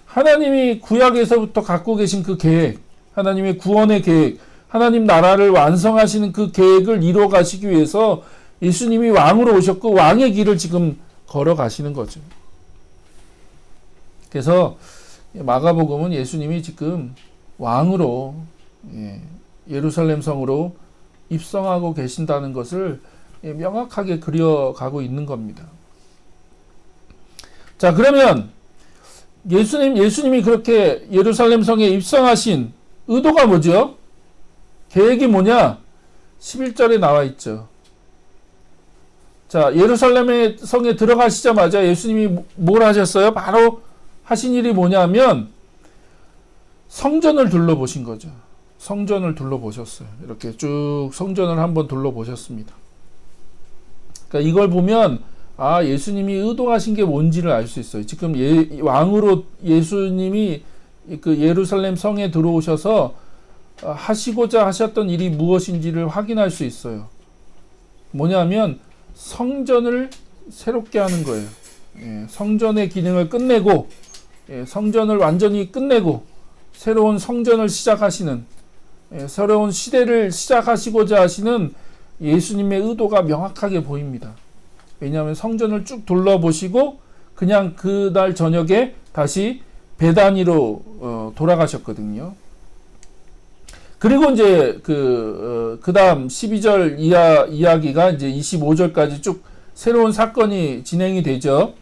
하나님이 구약에서부터 갖고 계신 그 계획, 하나님의 구원의 계획, 하나님 나라를 완성하시는 그 계획을 이루어 가시기 위해서 예수님이 왕으로 오셨고, 왕의 길을 지금 걸어가시는 거죠. 그래서 마가복음은 예수님이 지금 왕으로 예루살렘 성으로 입성하고 계신다는 것을 명확하게 그려가고 있는 겁니다. 자, 그러면 예수님이 그렇게 예루살렘 성에 입성하신 의도가 뭐죠? 계획이 뭐냐? 11절에 나와 있죠. 자, 예루살렘의 성에 들어가시자마자 예수님이 뭘 하셨어요? 바로 하신 일이 뭐냐면 성전을 둘러보신 거죠. 성전을 둘러보셨어요. 이렇게 쭉 성전을 한번 둘러보셨습니다. 그러니까 이걸 보면 예수님이 의도하신 게 뭔지를 알 수 있어요. 지금 왕으로 예수님이 그 예루살렘 성에 들어오셔서 하시고자 하셨던 일이 무엇인지를 확인할 수 있어요. 뭐냐면 성전을 새롭게 하는 거예요. 성전의 기능을 끝내고, 성전을 완전히 끝내고 새로운 성전을 시작하시는, 새로운 시대를 시작하시고자 하시는 예수님의 의도가 명확하게 보입니다. 왜냐하면 성전을 쭉 둘러보시고 그냥 그날 저녁에 다시 베다니로 돌아가셨거든요. 그리고 이제 그 다음 12절 이야기가 이제 25절까지 쭉 새로운 사건이 진행이 되죠.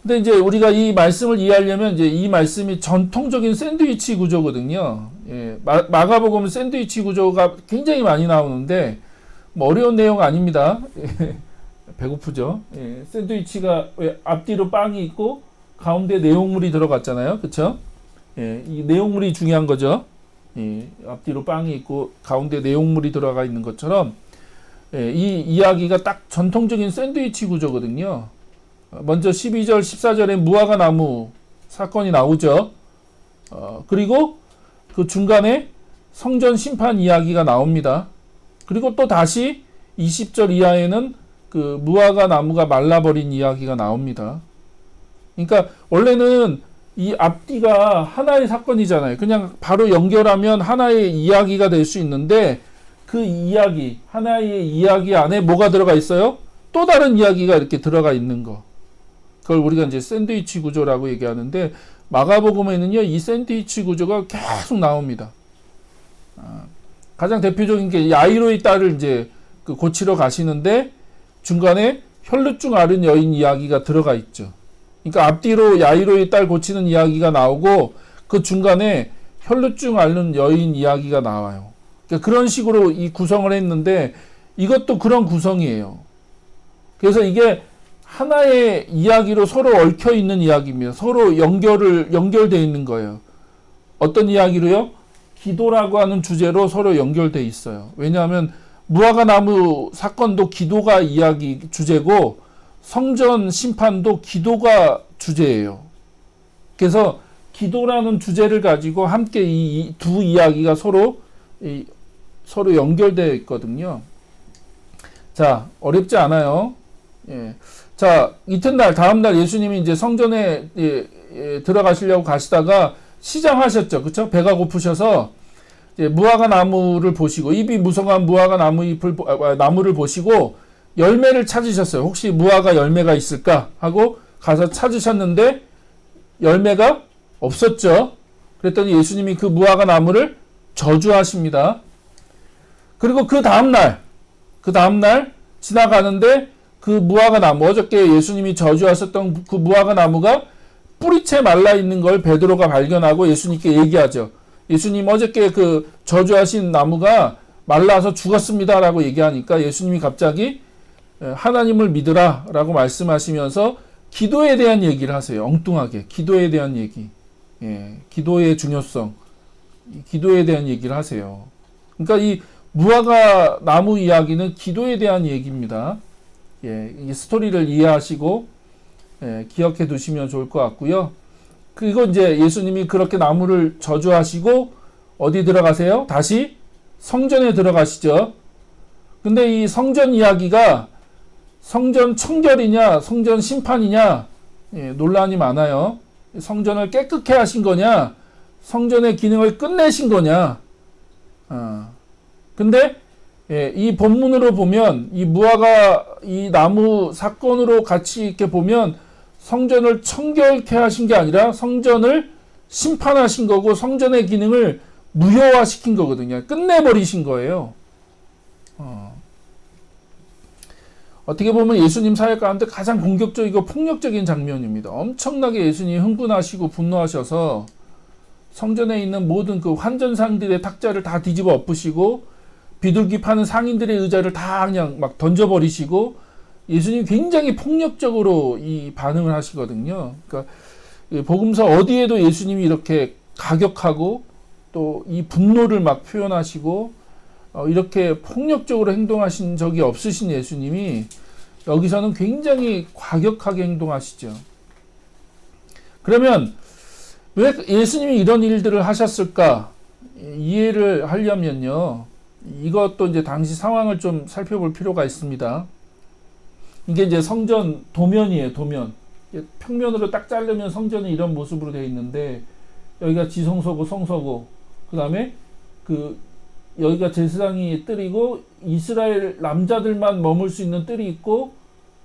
근데 이제 우리가 이 말씀을 이해하려면 이제 이 말씀이 전통적인 샌드위치 구조거든요. 마가복음은 샌드위치 구조가 굉장히 많이 나오는데 뭐 어려운 내용 아닙니다. 배고프죠. 샌드위치가 앞뒤로 빵이 있고 가운데 내용물이 들어갔잖아요. 그렇죠? 이 내용물이 중요한 거죠. 앞뒤로 빵이 있고 가운데 내용물이 들어가 있는 것처럼 이 이야기가 딱 전통적인 샌드위치 구조거든요. 먼저 12절, 14절에 무화과 나무 사건이 나오죠. 그리고 그 중간에 성전 심판 이야기가 나옵니다. 그리고 또 다시 20절 이하에는 그 무화과 나무가 말라버린 이야기가 나옵니다. 그러니까 원래는 이 앞뒤가 하나의 사건이잖아요. 그냥 바로 연결하면 하나의 이야기가 될 수 있는데 그 이야기, 하나의 이야기 안에 뭐가 들어가 있어요? 또 다른 이야기가 이렇게 들어가 있는 거. 그걸 우리가 이제 샌드위치 구조라고 얘기하는데 마가복음에는요, 이 샌드위치 구조가 계속 나옵니다. 가장 대표적인 게 야이로의 딸을 이제 그 고치러 가시는데 중간에 혈루증 앓은 여인 이야기가 들어가 있죠. 그러니까 앞뒤로 야이로의 딸 고치는 이야기가 나오고 그 중간에 혈루증 앓는 여인 이야기가 나와요. 그러니까 그런 식으로 이 구성을 했는데 이것도 그런 구성이에요. 그래서 이게 하나의 이야기로 서로 얽혀 있는 이야기입니다. 서로 연결되어 있는 거예요. 어떤 이야기로요? 기도라고 하는 주제로 서로 연결되어 있어요. 왜냐하면 무화과 나무 사건도 기도가 이야기 주제고 성전 심판도 기도가 주제예요. 그래서 기도라는 주제를 가지고 함께 이 두 이야기가 서로 연결되어 있거든요. 자, 어렵지 않아요. 예. 자, 이튿날, 다음날 예수님이 이제 성전에 들어가시려고 가시다가 시장하셨죠. 그쵸? 배가 고프셔서 무화과 나무를 보시고, 입이 무성한 무화과 나무를 보시고, 열매를 찾으셨어요. 혹시 무화과 열매가 있을까? 하고 가서 찾으셨는데, 열매가 없었죠. 그랬더니 예수님이 그 무화과 나무를 저주하십니다. 그리고 그 다음날 지나가는데 그 무화과 나무, 어저께 예수님이 저주하셨던 그 무화과 나무가 뿌리채 말라 있는 걸 베드로가 발견하고 예수님께 얘기하죠. 예수님 어저께 그 저주하신 나무가 말라서 죽었습니다 라고 얘기하니까 예수님이 갑자기 하나님을 믿으라 라고 말씀하시면서 기도에 대한 얘기를 하세요. 엉뚱하게 기도에 대한 얘기, 기도의 중요성, 기도에 대한 얘기를 하세요. 그러니까 이 무화과 나무 이야기는 기도에 대한 얘기입니다. 이 스토리를 이해하시고 기억해 두시면 좋을 것 같고요. 그리고 이제 예수님이 그렇게 나무를 저주하시고 어디 들어가세요? 다시 성전에 들어가시죠. 근데 이 성전 이야기가 성전 청결이냐 성전 심판이냐 논란이 많아요. 성전을 깨끗게 하신 거냐 성전의 기능을 끝내신 거냐. 근데 이 본문으로 보면 이 무화과 이 나무 사건으로 같이 이렇게 보면 성전을 청결케 하신 게 아니라 성전을 심판하신 거고 성전의 기능을 무효화시킨 거거든요. 끝내버리신 거예요. 어떻게 보면 예수님 사역 가운데 가장 공격적이고 폭력적인 장면입니다. 엄청나게 예수님이 흥분하시고 분노하셔서 성전에 있는 모든 그 환전상들의 탁자를 다 뒤집어 엎으시고 비둘기 파는 상인들의 의자를 다 그냥 막 던져버리시고 예수님이 굉장히 폭력적으로 이 반응을 하시거든요. 그러니까 복음서 어디에도 예수님이 이렇게 가격하고 또 이 분노를 막 표현하시고 이렇게 폭력적으로 행동하신 적이 없으신 예수님이 여기서는 굉장히 과격하게 행동하시죠. 그러면 왜 예수님이 이런 일들을 하셨을까? 이해를 하려면요. 이것도 이제 당시 상황을 좀 살펴볼 필요가 있습니다. 이게 이제 성전 도면이에요, 도면. 평면으로 딱 자르면 성전이 이런 모습으로 되어 있는데, 여기가 지성소고 성소고, 그 다음에 여기가 제사장이 뜰이고, 이스라엘 남자들만 머물 수 있는 뜰이 있고,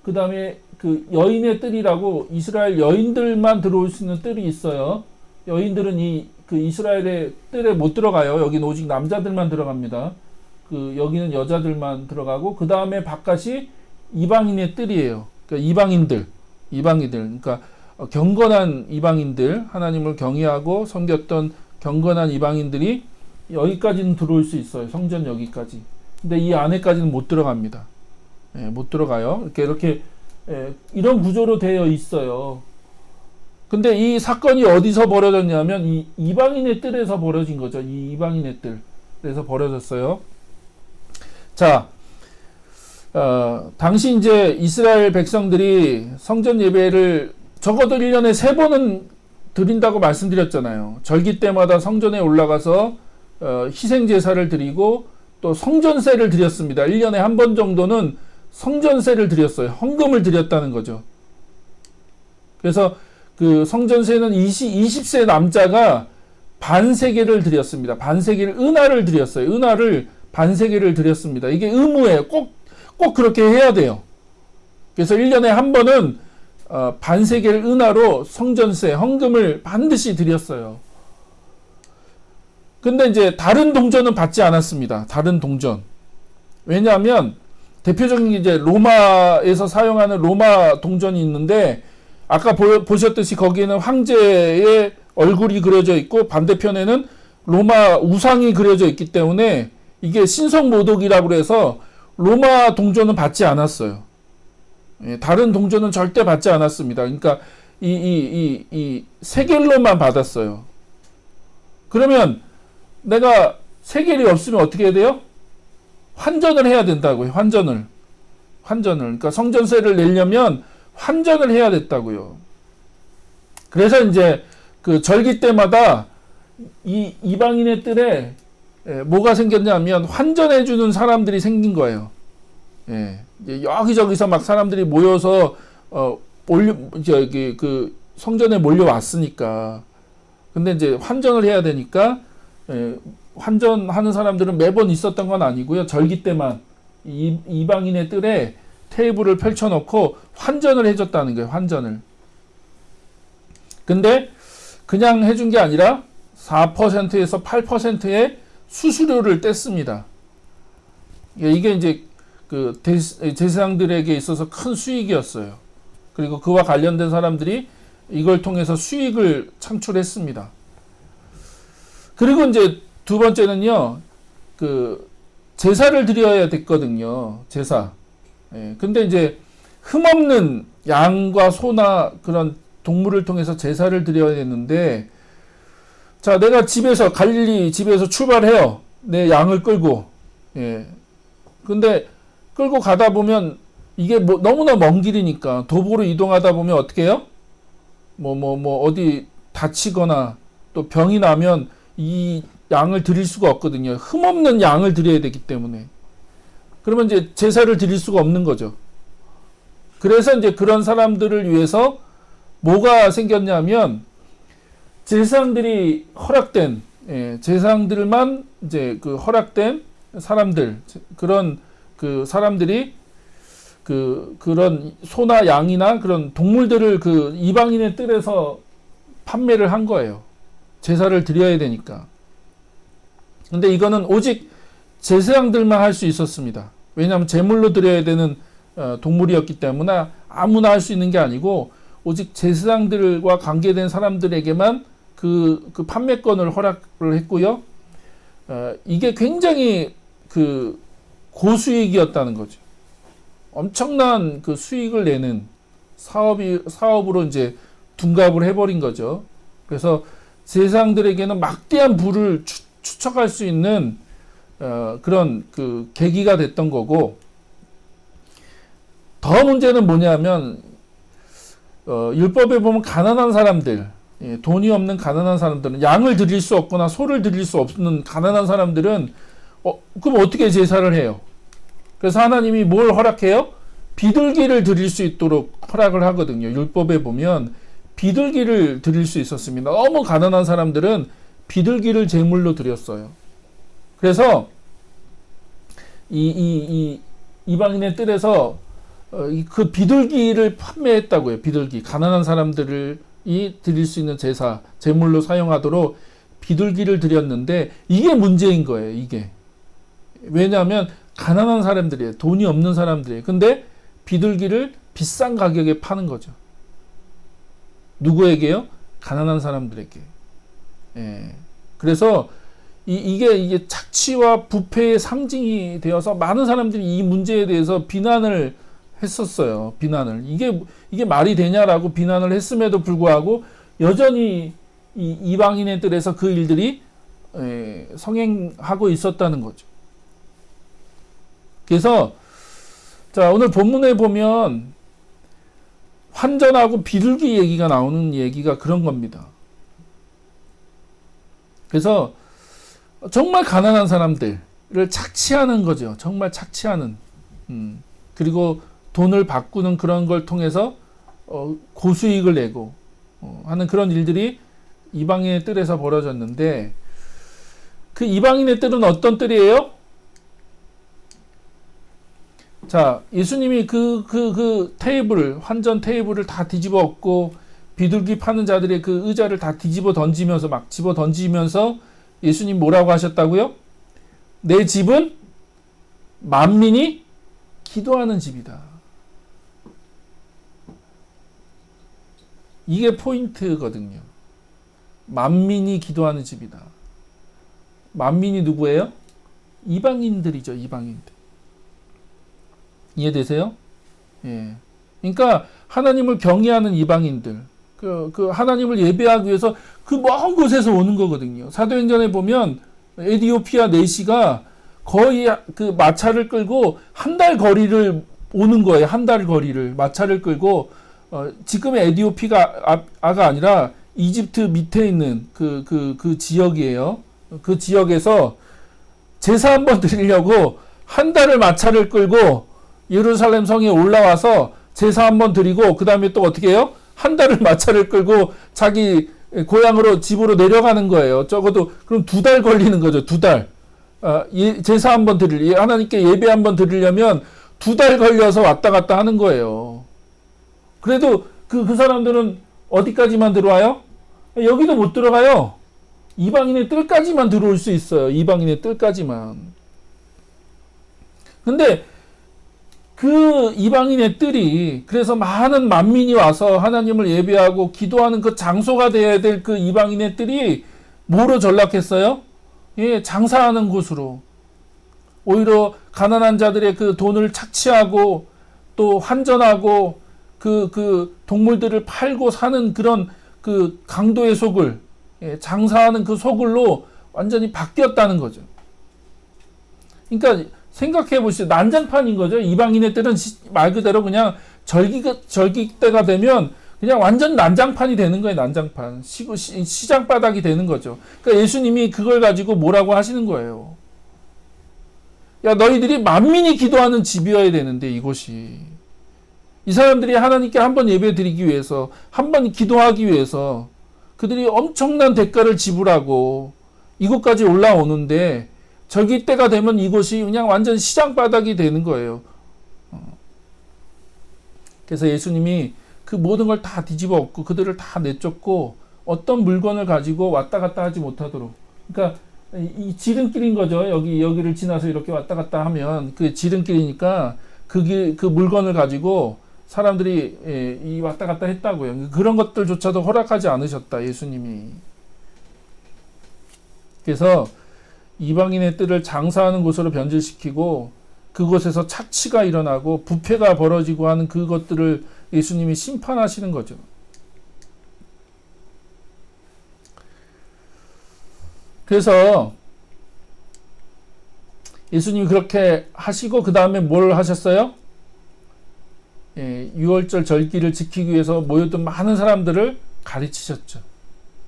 그 다음에 그 여인의 뜰이라고 이스라엘 여인들만 들어올 수 있는 뜰이 있어요. 여인들은 그 이스라엘의 뜰에 못 들어가요. 여기는 오직 남자들만 들어갑니다. 여기는 여자들만 들어가고, 그 다음에 바깥이 이방인의 뜰이에요. 그러니까 이방인들. 그러니까 경건한 이방인들, 하나님을 경외하고 섬겼던 경건한 이방인들이 여기까지는 들어올 수 있어요. 성전 여기까지. 근데 이 안에까지는 못 들어갑니다. 못 들어가요. 이렇게 이런 구조로 되어 있어요. 근데 이 사건이 어디서 벌어졌냐면 이 이방인의 뜰에서 벌어진 거죠. 이 이방인의 뜰에서 벌어졌어요. 자, 당시 이제 이스라엘 백성들이 성전 예배를 적어도 1년에 3번은 드린다고 말씀드렸잖아요. 절기 때마다 성전에 올라가서 희생 제사를 드리고 또 성전세를 드렸습니다. 1년에 한 번 정도는 성전세를 드렸어요. 헌금을 드렸다는 거죠. 그래서 그 성전세는 20세 남자가 반세겔을 드렸습니다. 반세겔 은하를 드렸어요. 은하를 반세겔을 드렸습니다. 이게 의무예요. 꼭 그렇게 해야 돼요. 그래서 1년에 한 번은 반세겔 은하로 성전세, 헌금을 반드시 드렸어요. 근데 이제 다른 동전은 받지 않았습니다. 다른 동전. 왜냐하면 대표적인 게 이제 로마에서 사용하는 로마 동전이 있는데 아까 보셨듯이 거기에는 황제의 얼굴이 그려져 있고 반대편에는 로마 우상이 그려져 있기 때문에 이게 신성모독이라고 해서 로마 동전은 받지 않았어요. 예, 다른 동전은 절대 받지 않았습니다. 그러니까 이 세겔로만 받았어요. 그러면 내가 세겔이 없으면 어떻게 해야 돼요? 환전을 해야 된다고요. 환전을. 그러니까 성전세를 내려면 환전을 해야 됐다고요. 그래서 이제 그 절기 때마다 이 이방인의 뜰에 뭐가 생겼냐면 환전해주는 사람들이 생긴 거예요. 예, 여기저기서 막 사람들이 모여서 그 성전에 몰려왔으니까. 근데 이제 환전을 해야 되니까 환전하는 사람들은 매번 있었던 건 아니고요. 절기 때만 이방인의 뜰에 테이블을 펼쳐놓고 환전을 해줬다는 거예요. 환전을. 근데 그냥 해준 게 아니라 4%에서 8%의 수수료를 뗐습니다. 이게 이제 그 제사장들에게 있어서 큰 수익이었어요. 그리고 그와 관련된 사람들이 이걸 통해서 수익을 창출했습니다. 그리고 이제 두 번째는요, 그 제사를 드려야 됐거든요. 제사. 예, 근데 이제 흠없는 양과 소나 그런 동물을 통해서 제사를 드려야 됐는데, 자, 내가 갈릴리 집에서 출발해요. 내 양을 끌고. 예. 근데 끌고 가다 보면 이게 너무나 먼 길이니까 도보로 이동하다 보면 어떻게 해요? 어디 다치거나 또 병이 나면 이 양을 드릴 수가 없거든요. 흠없는 양을 드려야 되기 때문에. 그러면 이제 제사를 드릴 수가 없는 거죠. 그래서 이제 그런 사람들을 위해서 뭐가 생겼냐면 제사장들이 허락된, 제사장들만 이제 그 허락된 사람들, 그런 그 사람들이 그런 소나 양이나 그런 동물들을 그 이방인의 뜰에서 판매를 한 거예요. 제사를 드려야 되니까. 근데 이거는 오직 제사장들만 할 수 있었습니다. 왜냐하면 제물로 드려야 되는 동물이었기 때문에 아무나 할 수 있는 게 아니고 오직 제사장들과 관계된 사람들에게만 그 판매권을 허락을 했고요. 이게 굉장히 그 고수익이었다는 거죠. 엄청난 그 수익을 내는 사업으로 이제 둔갑을 해버린 거죠. 그래서 제사장들에게는 막대한 부를 추적할 수 있는 그런 그 계기가 됐던 거고, 더 문제는 뭐냐면 율법에 보면 가난한 사람들, 돈이 없는 가난한 사람들은 양을 드릴 수 없거나 소를 드릴 수 없는 가난한 사람들은 그럼 어떻게 제사를 해요? 그래서 하나님이 뭘 허락해요? 비둘기를 드릴 수 있도록 허락을 하거든요. 율법에 보면 비둘기를 드릴 수 있었습니다. 너무 가난한 사람들은 비둘기를 제물로 드렸어요. 그래서 이방인의 뜰에서 그 비둘기를 판매했다고요. 비둘기. 가난한 사람들이 드릴 수 있는 제물로 사용하도록 비둘기를 드렸는데 이게 문제인 거예요. 이게. 왜냐하면 가난한 사람들이에요. 돈이 없는 사람들이에요. 근데 비둘기를 비싼 가격에 파는 거죠. 누구에게요? 가난한 사람들에게. 예. 그래서 이게 착취와 부패의 상징이 되어서 많은 사람들이 이 문제에 대해서 비난을 했었어요. 비난을. 이게 말이 되냐라고 비난을 했음에도 불구하고 여전히 이방인의 뜰에서 그 일들이 성행하고 있었다는 거죠. 그래서 자, 오늘 본문에 보면 환전하고 비둘기 얘기가 나오는 얘기가 그런 겁니다. 그래서 정말 가난한 사람들을 착취하는 거죠. 정말 착취하는. 그리고 돈을 바꾸는 그런 걸 통해서 고수익을 내고 하는 그런 일들이 이방인의 뜰에서 벌어졌는데, 그 이방인의 뜰은 어떤 뜰이에요? 자, 예수님이 그 테이블을, 환전 테이블을 다 뒤집어 엎고 비둘기 파는 자들의 그 의자를 다 뒤집어 던지면서, 막 집어 던지면서 예수님 뭐라고 하셨다고요? 내 집은 만민이 기도하는 집이다. 이게 포인트거든요. 만민이 기도하는 집이다. 만민이 누구예요? 이방인들이죠, 이방인들. 이해되세요? 예. 그러니까 하나님을 경외하는 이방인들, 그 하나님을 예배하기 위해서 그 먼 곳에서 오는 거거든요. 사도행전에 보면 에디오피아 내시가 거의 그 마차를 끌고 한 달 거리를 오는 거예요. 한 달 거리를 마차를 끌고, 지금의 에디오피아가 아니라 이집트 밑에 있는 그 지역이에요. 그 지역에서 제사 한번 드리려고 한 달을 마차를 끌고 예루살렘 성에 올라와서 제사 한번 드리고, 그 다음에 또 어떻게 해요? 한 달을 마차를 끌고 자기 고향으로, 집으로 내려가는 거예요. 적어도 그럼 2달 걸리는 거죠. 2달. 제사 한번 하나님께 예배 한번 드리려면 2달 걸려서 왔다 갔다 하는 거예요. 그래도 그 사람들은 어디까지만 들어와요? 여기도 못 들어가요. 이방인의 뜰까지만 들어올 수 있어요. 이방인의 뜰까지만. 근데 그 이방인의 뜰이, 그래서 많은 만민이 와서 하나님을 예배하고 기도하는 그 장소가 되어야 될 그 이방인의 뜰이 뭐로 전락했어요? 예, 장사하는 곳으로. 오히려 가난한 자들의 그 돈을 착취하고 또 환전하고 그 동물들을 팔고 사는 그런 그 강도의 소굴, 예, 장사하는 그 소굴로 완전히 바뀌었다는 거죠. 그러니까 생각해 보시죠. 난장판인 거죠. 이방인의 뜰은 말 그대로 그냥 절기 때가 되면 그냥 완전 난장판이 되는 거예요. 난장판. 시장 바닥이 되는 거죠. 그러니까 예수님이 그걸 가지고 뭐라고 하시는 거예요. 야, 너희들이 만민이 기도하는 집이어야 되는데, 이곳이. 이 사람들이 하나님께 한번 예배 드리기 위해서, 한번 기도하기 위해서 그들이 엄청난 대가를 지불하고 이곳까지 올라오는데, 절기 때가 되면 이곳이 그냥 완전 시장 바닥이 되는 거예요. 그래서 예수님이 그 모든 걸 다 뒤집어 엎고 그들을 다 내쫓고 어떤 물건을 가지고 왔다 갔다 하지 못하도록. 그러니까 이 지름길인 거죠. 여기를 지나서 이렇게 왔다 갔다 하면 그 지름길이니까 그 물건을 가지고 사람들이 이 왔다 갔다 했다고요. 그런 것들조차도 허락하지 않으셨다, 예수님이. 그래서 이방인의 뜰을 장사하는 곳으로 변질시키고 그곳에서 착취가 일어나고 부패가 벌어지고 하는 그것들을 예수님이 심판하시는 거죠. 그래서 예수님이 그렇게 하시고 그 다음에 뭘 하셨어요? 예, 유월절 절기를 지키기 위해서 모였던 많은 사람들을 가르치셨죠.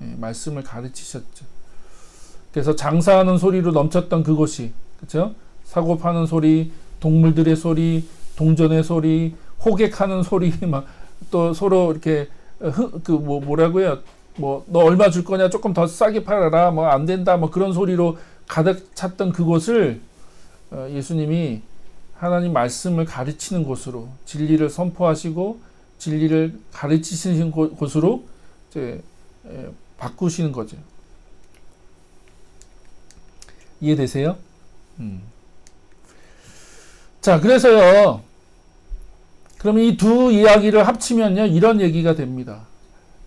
예, 말씀을 가르치셨죠. 그래서 장사하는 소리로 넘쳤던 그곳이, 그렇죠? 사고 파는 소리, 동물들의 소리, 동전의 소리, 호객하는 소리, 막 또 서로 이렇게 뭐라고요? 뭐 너 얼마 줄 거냐? 조금 더 싸게 팔아라. 뭐 안 된다. 뭐 그런 소리로 가득 찼던 그곳을 예수님이 하나님 말씀을 가르치는 곳으로, 진리를 선포하시고 진리를 가르치시는 곳으로 이제 바꾸시는 거죠. 이해되세요? 자, 그래서요. 그럼 이 두 이야기를 합치면요, 이런 얘기가 됩니다.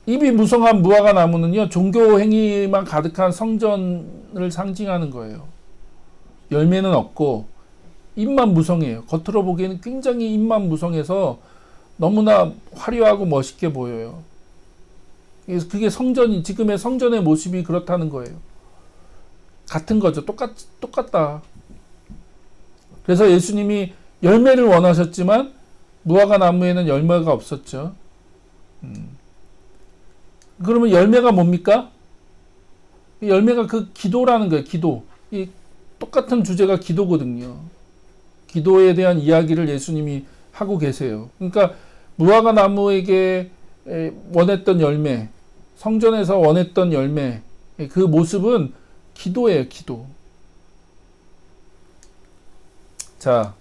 입이 무성한 무화과 나무는요, 종교 행위만 가득한 성전을 상징하는 거예요. 열매는 없고 입만 무성해요. 겉으로 보기에는 굉장히 입만 무성해서 너무나 화려하고 멋있게 보여요. 그게 지금의 성전의 모습이 그렇다는 거예요. 같은 거죠. 똑같다. 그래서 예수님이 열매를 원하셨지만 무화과 나무에는 열매가 없었죠. 그러면 열매가 뭡니까? 열매가 그 기도라는 거예요. 기도. 이 똑같은 주제가 기도거든요. 기도에 대한 이야기를 예수님이 하고 계세요. 그러니까 무화과 나무에게 원했던 열매, 성전에서 원했던 열매, 그 모습은 기도예요, 기도. 자,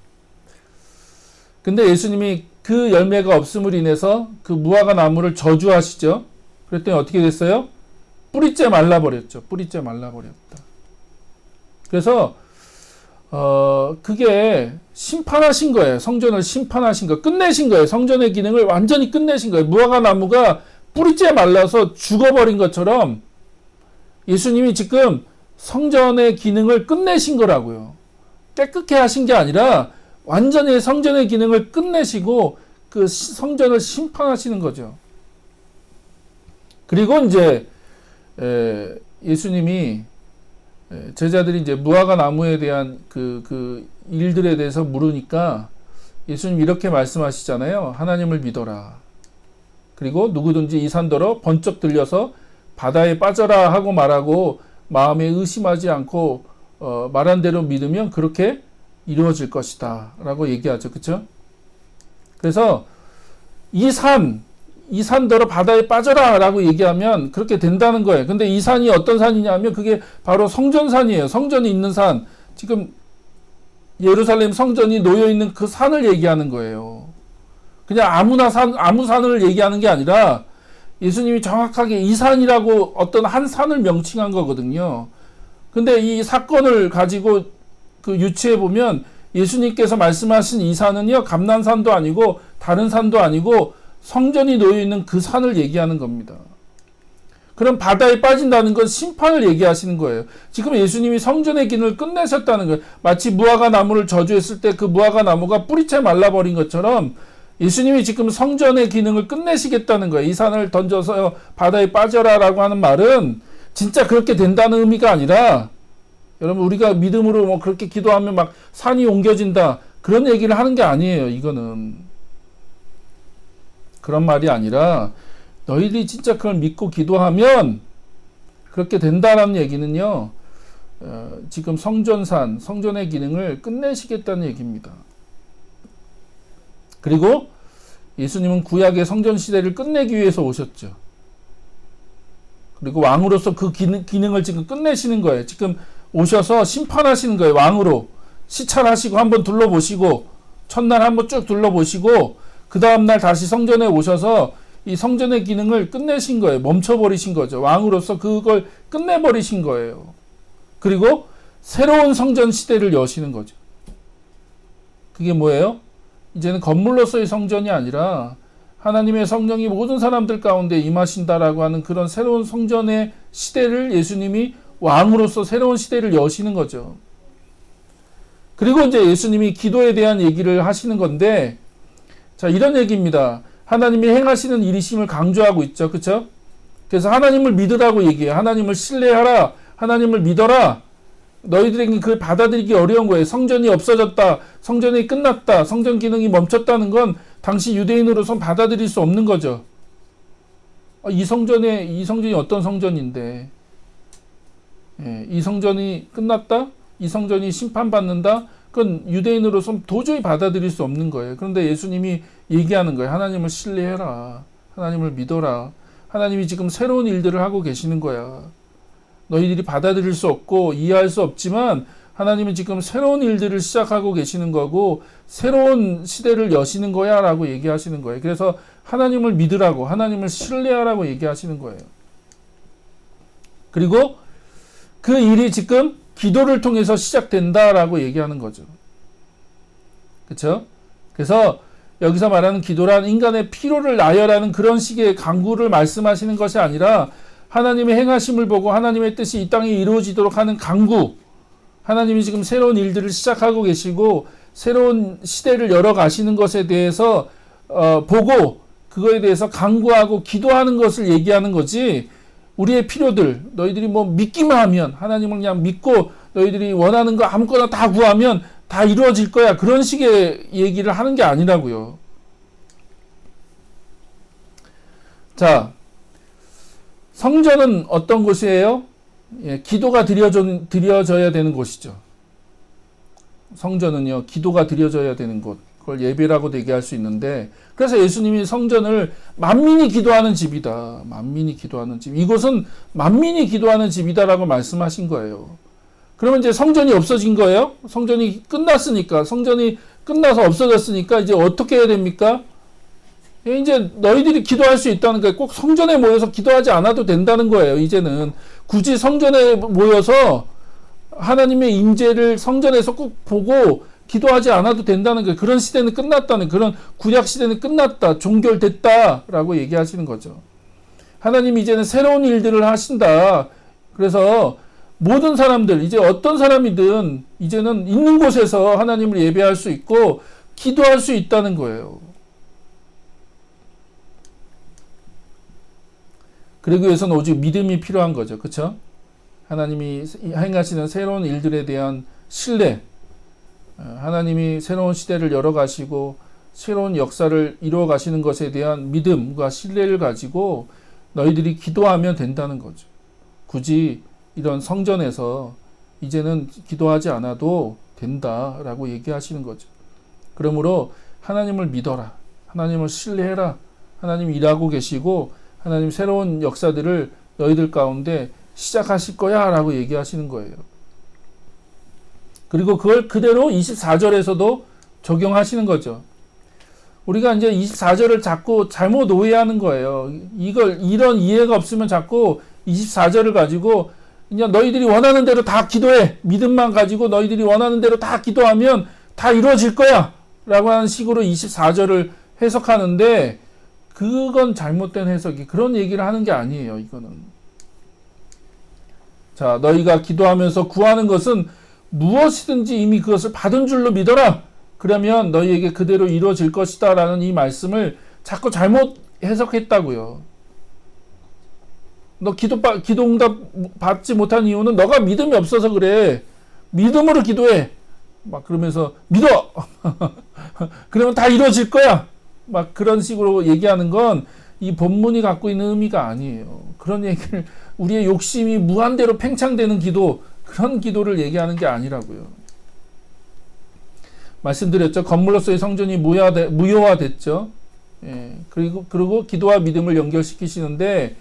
근데 예수님이 그 열매가 없음으로 인해서 그 무화과 나무를 저주하시죠. 그랬더니 어떻게 됐어요? 뿌리째 말라버렸죠. 뿌리째 말라버렸다. 그래서 그게 심판하신 거예요. 성전을 심판하신 거, 끝내신 거예요. 성전의 기능을 완전히 끝내신 거예요. 무화과 나무가 뿌리째 말라서 죽어버린 것처럼 예수님이 지금 성전의 기능을 끝내신 거라고요. 깨끗게 하신 게 아니라 완전히 성전의 기능을 끝내시고 그 성전을 심판하시는 거죠. 그리고 이제 예수님이 제자들이 이제 무화과 나무에 대한 그 일들에 대해서 물으니까 예수님 이렇게 말씀하시잖아요. 하나님을 믿어라. 그리고 누구든지 이 산더러 번쩍 들려서 바다에 빠져라 하고 말하고 마음에 의심하지 않고 말한 대로 믿으면 그렇게 이루어질 것이다 라고 얘기하죠. 그쵸? 그래서 이 산더러 바다에 빠져라 라고 얘기하면 그렇게 된다는 거예요. 근데 이 산이 어떤 산이냐면 그게 바로 성전산이에요. 성전이 있는 산. 지금 예루살렘 성전이 놓여있는 그 산을 얘기하는 거예요. 그냥 아무 산을 얘기하는 게 아니라 예수님이 정확하게 이 산이라고 어떤 한 산을 명칭한 거거든요. 근데 이 사건을 가지고 그 유추해 보면 예수님께서 말씀하신 이 산은요, 감난산도 아니고 다른 산도 아니고 성전이 놓여 있는 그 산을 얘기하는 겁니다. 그럼 바다에 빠진다는 건 심판을 얘기하시는 거예요. 지금 예수님이 성전의 기능을 끝내셨다는 거예요. 마치 무화과 나무를 저주했을 때 그 무화과 나무가 뿌리채 말라버린 것처럼 예수님이 지금 성전의 기능을 끝내시겠다는 거예요. 이 산을 던져서 바다에 빠져라라고 하는 말은 진짜 그렇게 된다는 의미가 아니라, 여러분 우리가 믿음으로 뭐 그렇게 기도하면 막 산이 옮겨진다 그런 얘기를 하는 게 아니에요. 이거는 그런 말이 아니라 너희들이 진짜 그걸 믿고 기도하면 그렇게 된다라는 얘기는요, 지금 성전의 기능을 끝내시겠다는 얘기입니다. 그리고 예수님은 구약의 성전 시대를 끝내기 위해서 오셨죠. 그리고 왕으로서 그 기능을 지금 끝내시는 거예요. 지금 오셔서 심판하시는 거예요. 왕으로 시찰하시고 한번 둘러보시고 첫날 한번 쭉 둘러보시고 그 다음날 다시 성전에 오셔서 이 성전의 기능을 끝내신 거예요. 멈춰버리신 거죠. 왕으로서 그걸 끝내버리신 거예요. 그리고 새로운 성전 시대를 여시는 거죠. 그게 뭐예요? 이제는 건물로서의 성전이 아니라 하나님의 성령이 모든 사람들 가운데 임하신다라고 하는 그런 새로운 성전의 시대를 예수님이 왕으로서 새로운 시대를 여시는 거죠. 그리고 이제 예수님이 기도에 대한 얘기를 하시는 건데, 자, 이런 얘기입니다. 하나님이 행하시는 일이심을 강조하고 있죠. 그쵸? 그래서 하나님을 믿으라고 얘기해요. 하나님을 신뢰하라. 하나님을 믿어라. 너희들에게 그걸 받아들이기 어려운 거예요. 성전이 없어졌다. 성전이 끝났다. 성전 기능이 멈췄다는 건 당시 유대인으로선 받아들일 수 없는 거죠. 이 성전이 어떤 성전인데, 이 성전이 끝났다? 이 성전이 심판받는다? 그건 유대인으로선 도저히 받아들일 수 없는 거예요. 그런데 예수님이 얘기하는 거예요. 하나님을 신뢰해라. 하나님을 믿어라. 하나님이 지금 새로운 일들을 하고 계시는 거야. 너희들이 받아들일 수 없고 이해할 수 없지만 하나님은 지금 새로운 일들을 시작하고 계시는 거고 새로운 시대를 여시는 거야 라고 얘기하시는 거예요. 그래서 하나님을 믿으라고, 하나님을 신뢰하라고 얘기하시는 거예요. 그리고 그 일이 지금 기도를 통해서 시작된다라고 얘기하는 거죠. 그렇죠? 그래서 여기서 말하는 기도란 인간의 피로를 나열하는 그런 식의 강구를 말씀하시는 것이 아니라 하나님의 행하심을 보고 하나님의 뜻이 이 땅에 이루어지도록 하는 강구, 하나님이 지금 새로운 일들을 시작하고 계시고 새로운 시대를 열어가시는 것에 대해서 보고 그거에 대해서 강구하고 기도하는 것을 얘기하는 거지, 우리의 필요들, 너희들이 뭐 믿기만 하면, 하나님을 그냥 믿고 너희들이 원하는 거 아무거나 다 구하면 다 이루어질 거야, 그런 식의 얘기를 하는 게 아니라고요. 자, 성전은 어떤 곳이에요? 기도가 드려져야 되는 곳이죠. 성전은요, 기도가 드려져야 되는 곳. 그걸 예배라고도 얘기할 수 있는데, 그래서 예수님이 성전을 만민이 기도하는 집이다. 만민이 기도하는 집. 이곳은 만민이 기도하는 집이다라고 말씀하신 거예요. 그러면 이제 성전이 없어진 거예요? 성전이 끝났으니까, 성전이 끝나서 없어졌으니까 이제 어떻게 해야 됩니까? 이제 너희들이 기도할 수 있다는 거예요. 꼭 성전에 모여서 기도하지 않아도 된다는 거예요. 이제는 굳이 성전에 모여서 하나님의 임재를 성전에서 꼭 보고 기도하지 않아도 된다는 거예요. 그런 시대는 끝났다는, 그런 구약 시대는 끝났다, 종결됐다라고 얘기하시는 거죠. 하나님이 이제는 새로운 일들을 하신다. 그래서 모든 사람들, 이제 어떤 사람이든 이제는 있는 곳에서 하나님을 예배할 수 있고 기도할 수 있다는 거예요. 그러기 위해서는 오직 믿음이 필요한 거죠. 그렇죠? 하나님이 행하시는 새로운 일들에 대한 신뢰, 하나님이 새로운 시대를 열어가시고 새로운 역사를 이루어 가시는 것에 대한 믿음과 신뢰를 가지고 너희들이 기도하면 된다는 거죠. 굳이 이런 성전에서 이제는 기도하지 않아도 된다라고 얘기하시는 거죠. 그러므로 하나님을 믿어라. 하나님을 신뢰해라. 하나님이 일하고 계시고 하나님 새로운 역사들을 너희들 가운데 시작하실 거야 라고 얘기하시는 거예요. 그리고 그걸 그대로 24절에서도 적용하시는 거죠. 우리가 이제 24절을 자꾸 잘못 오해하는 거예요. 이런 이해가 없으면 자꾸 24절을 가지고 그냥 너희들이 원하는 대로 다 기도해. 믿음만 가지고 너희들이 원하는 대로 다 기도하면 다 이루어질 거야. 라고 하는 식으로 24절을 해석하는데 그건 잘못된 해석이 그런 얘기를 하는 게 아니에요. 이거는. 자, 너희가 기도하면서 구하는 것은 무엇이든지 이미 그것을 받은 줄로 믿어라. 그러면 너희에게 그대로 이루어질 것이다. 라는 이 말씀을 자꾸 잘못 해석했다고요. 너 기도 응답 받지 못한 이유는 너가 믿음이 없어서 그래. 믿음으로 기도해. 막 그러면서 믿어. 그러면 다 이루어질 거야. 막 그런 식으로 얘기하는 건 이 본문이 갖고 있는 의미가 아니에요. 그런 얘기를 우리의 욕심이 무한대로 팽창되는 기도, 그런 기도를 얘기하는 게 아니라고요. 말씀드렸죠. 건물로서의 성전이 무효화됐죠. 예, 그리고 기도와 믿음을 연결시키시는데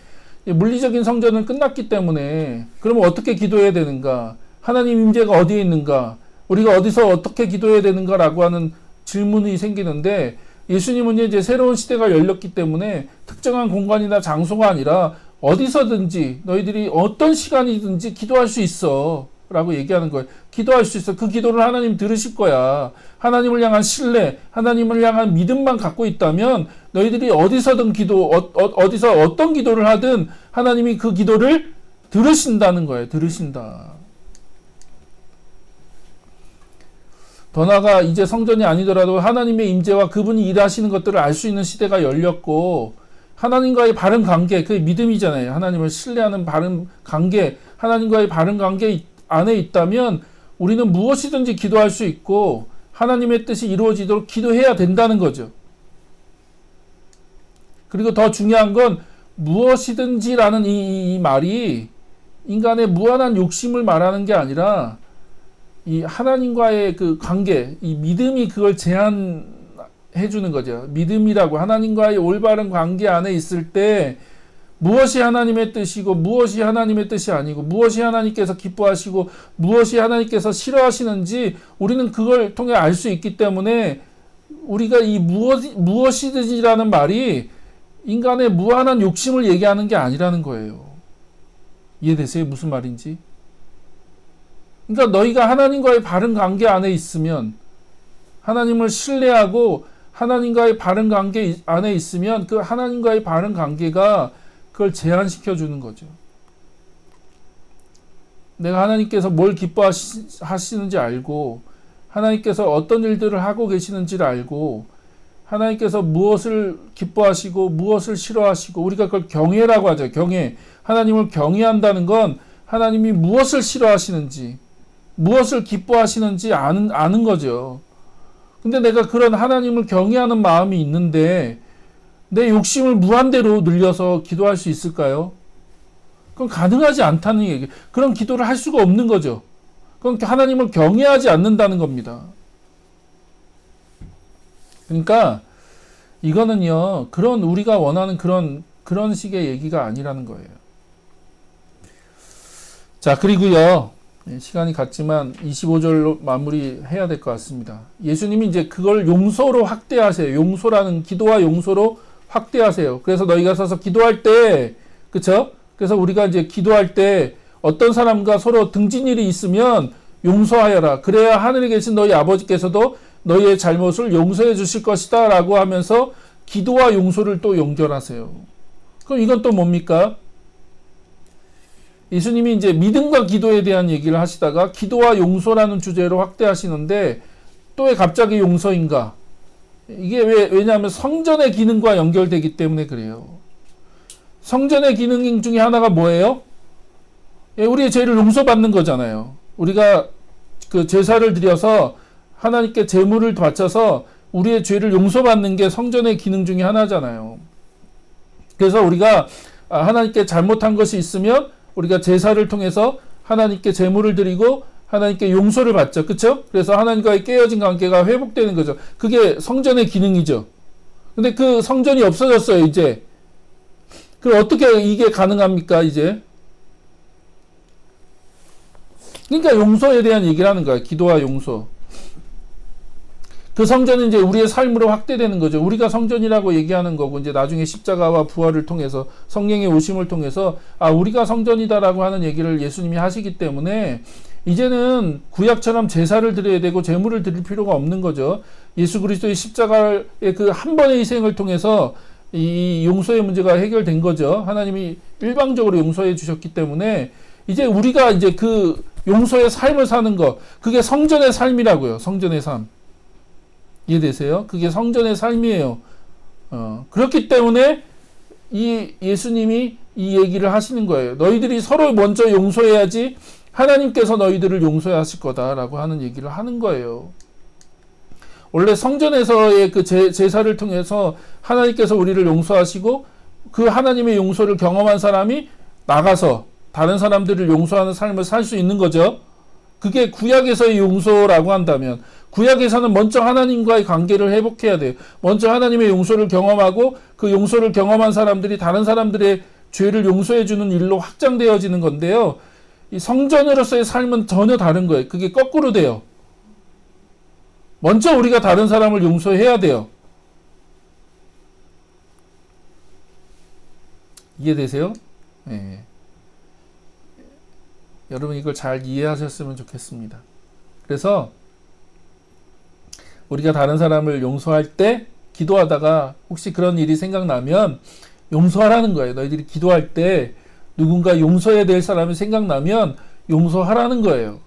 물리적인 성전은 끝났기 때문에 그러면 어떻게 기도해야 되는가? 하나님 임재가 어디에 있는가? 우리가 어디서 어떻게 기도해야 되는가라고 하는 질문이 생기는데 예수님은 이제 새로운 시대가 열렸기 때문에 특정한 공간이나 장소가 아니라 어디서든지 너희들이 어떤 시간이든지 기도할 수 있어 라고 얘기하는 거예요. 기도할 수 있어. 그 기도를 하나님 들으실 거야. 하나님을 향한 신뢰, 하나님을 향한 믿음만 갖고 있다면 너희들이 어디서든 어디서 어떤 기도를 하든 하나님이 그 기도를 들으신다는 거예요. 들으신다. 더 나아가 이제 성전이 아니더라도 하나님의 임재와 그분이 일하시는 것들을 알 수 있는 시대가 열렸고 하나님과의 바른 관계, 그게 믿음이잖아요. 하나님을 신뢰하는 바른 관계, 하나님과의 바른 관계 안에 있다면 우리는 무엇이든지 기도할 수 있고 하나님의 뜻이 이루어지도록 기도해야 된다는 거죠. 그리고 더 중요한 건 무엇이든지라는 이 말이 인간의 무한한 욕심을 말하는 게 아니라 이 하나님과의 그 관계, 이 믿음이 그걸 제한해 주는 거죠. 믿음이라고 하나님과의 올바른 관계 안에 있을 때 무엇이 하나님의 뜻이고 무엇이 하나님의 뜻이 아니고 무엇이 하나님께서 기뻐하시고 무엇이 하나님께서 싫어하시는지 우리는 그걸 통해 알 수 있기 때문에 우리가 이 무엇이든지라는 말이 인간의 무한한 욕심을 얘기하는 게 아니라는 거예요. 이해되세요? 무슨 말인지? 그러니까 너희가 하나님과의 바른 관계 안에 있으면 하나님을 신뢰하고 하나님과의 바른 관계 안에 있으면 그 하나님과의 바른 관계가 그걸 제한시켜 주는 거죠. 내가 하나님께서 뭘 기뻐하시는지 알고 하나님께서 어떤 일들을 하고 계시는지를 알고 하나님께서 무엇을 기뻐하시고 무엇을 싫어하시고 우리가 그걸 경외라고 하죠. 경외. 하나님을 경외한다는 건 하나님이 무엇을 싫어하시는지 무엇을 기뻐하시는지 아는 거죠. 근데 내가 그런 하나님을 경외하는 마음이 있는데 내 욕심을 무한대로 늘려서 기도할 수 있을까요? 그건 가능하지 않다는 얘기. 그런 기도를 할 수가 없는 거죠. 그건 하나님을 경외하지 않는다는 겁니다. 그러니까 이거는요, 그런 우리가 원하는 그런 식의 얘기가 아니라는 거예요. 자, 그리고요, 시간이 갔지만 25절로 마무리해야 될 것 같습니다. 예수님이 이제 그걸 용서로 확대하세요. 용서라는, 기도와 용서로 확대하세요. 그래서 너희가 서서 기도할 때, 그쵸? 그래서 우리가 이제 기도할 때 어떤 사람과 서로 등진 일이 있으면 용서하여라. 그래야 하늘에 계신 너희 아버지께서도 너희의 잘못을 용서해 주실 것이다 라고 하면서 기도와 용서를 또 연결하세요. 그럼 이건 또 뭡니까? 예수님이 이제 믿음과 기도에 대한 얘기를 하시다가 기도와 용서라는 주제로 확대하시는데 또 왜 갑자기 용서인가? 이게 왜냐하면 성전의 기능과 연결되기 때문에 그래요. 성전의 기능 중에 하나가 뭐예요? 우리의 죄를 용서받는 거잖아요. 우리가 그 제사를 드려서 하나님께 제물을 바쳐서 우리의 죄를 용서받는 게 성전의 기능 중에 하나잖아요. 그래서 우리가 하나님께 잘못한 것이 있으면 우리가 제사를 통해서 하나님께 제물을 드리고 하나님께 용서를 받죠. 그렇죠? 그래서 하나님과의 깨어진 관계가 회복되는 거죠. 그게 성전의 기능이죠. 근데 그 성전이 없어졌어요, 이제. 그럼 어떻게 이게 가능합니까, 이제? 그러니까 용서에 대한 얘기를 하는 거야. 기도와 용서. 그 성전은 이제 우리의 삶으로 확대되는 거죠. 우리가 성전이라고 얘기하는 거고, 이제 나중에 십자가와 부활을 통해서, 성령의 오심을 통해서, 우리가 성전이다라고 하는 얘기를 예수님이 하시기 때문에, 이제는 구약처럼 제사를 드려야 되고, 제물을 드릴 필요가 없는 거죠. 예수 그리스도의 십자가의 그 한 번의 희생을 통해서, 이 용서의 문제가 해결된 거죠. 하나님이 일방적으로 용서해 주셨기 때문에, 이제 우리가 이제 그 용서의 삶을 사는 거, 그게 성전의 삶이라고요. 성전의 삶. 이해되세요? 그게 성전의 삶이에요. 그렇기 때문에 이 예수님이 이 얘기를 하시는 거예요. 너희들이 서로 먼저 용서해야지 하나님께서 너희들을 용서하실 거다라고 하는 얘기를 하는 거예요. 원래 성전에서의 그 제사를 통해서 하나님께서 우리를 용서하시고 그 하나님의 용서를 경험한 사람이 나가서 다른 사람들을 용서하는 삶을 살 수 있는 거죠. 그게 구약에서의 용서라고 한다면, 구약에서는 먼저 하나님과의 관계를 회복해야 돼요. 먼저 하나님의 용서를 경험하고 그 용서를 경험한 사람들이 다른 사람들의 죄를 용서해 주는 일로 확장되어지는 건데요. 이 성전으로서의 삶은 전혀 다른 거예요. 그게 거꾸로 돼요. 먼저 우리가 다른 사람을 용서해야 돼요. 이해되세요? 네. 여러분 이걸 잘 이해하셨으면 좋겠습니다. 그래서 우리가 다른 사람을 용서할 때 기도하다가 혹시 그런 일이 생각나면 용서하라는 거예요. 너희들이 기도할 때 누군가 용서해야 될 사람이 생각나면 용서하라는 거예요.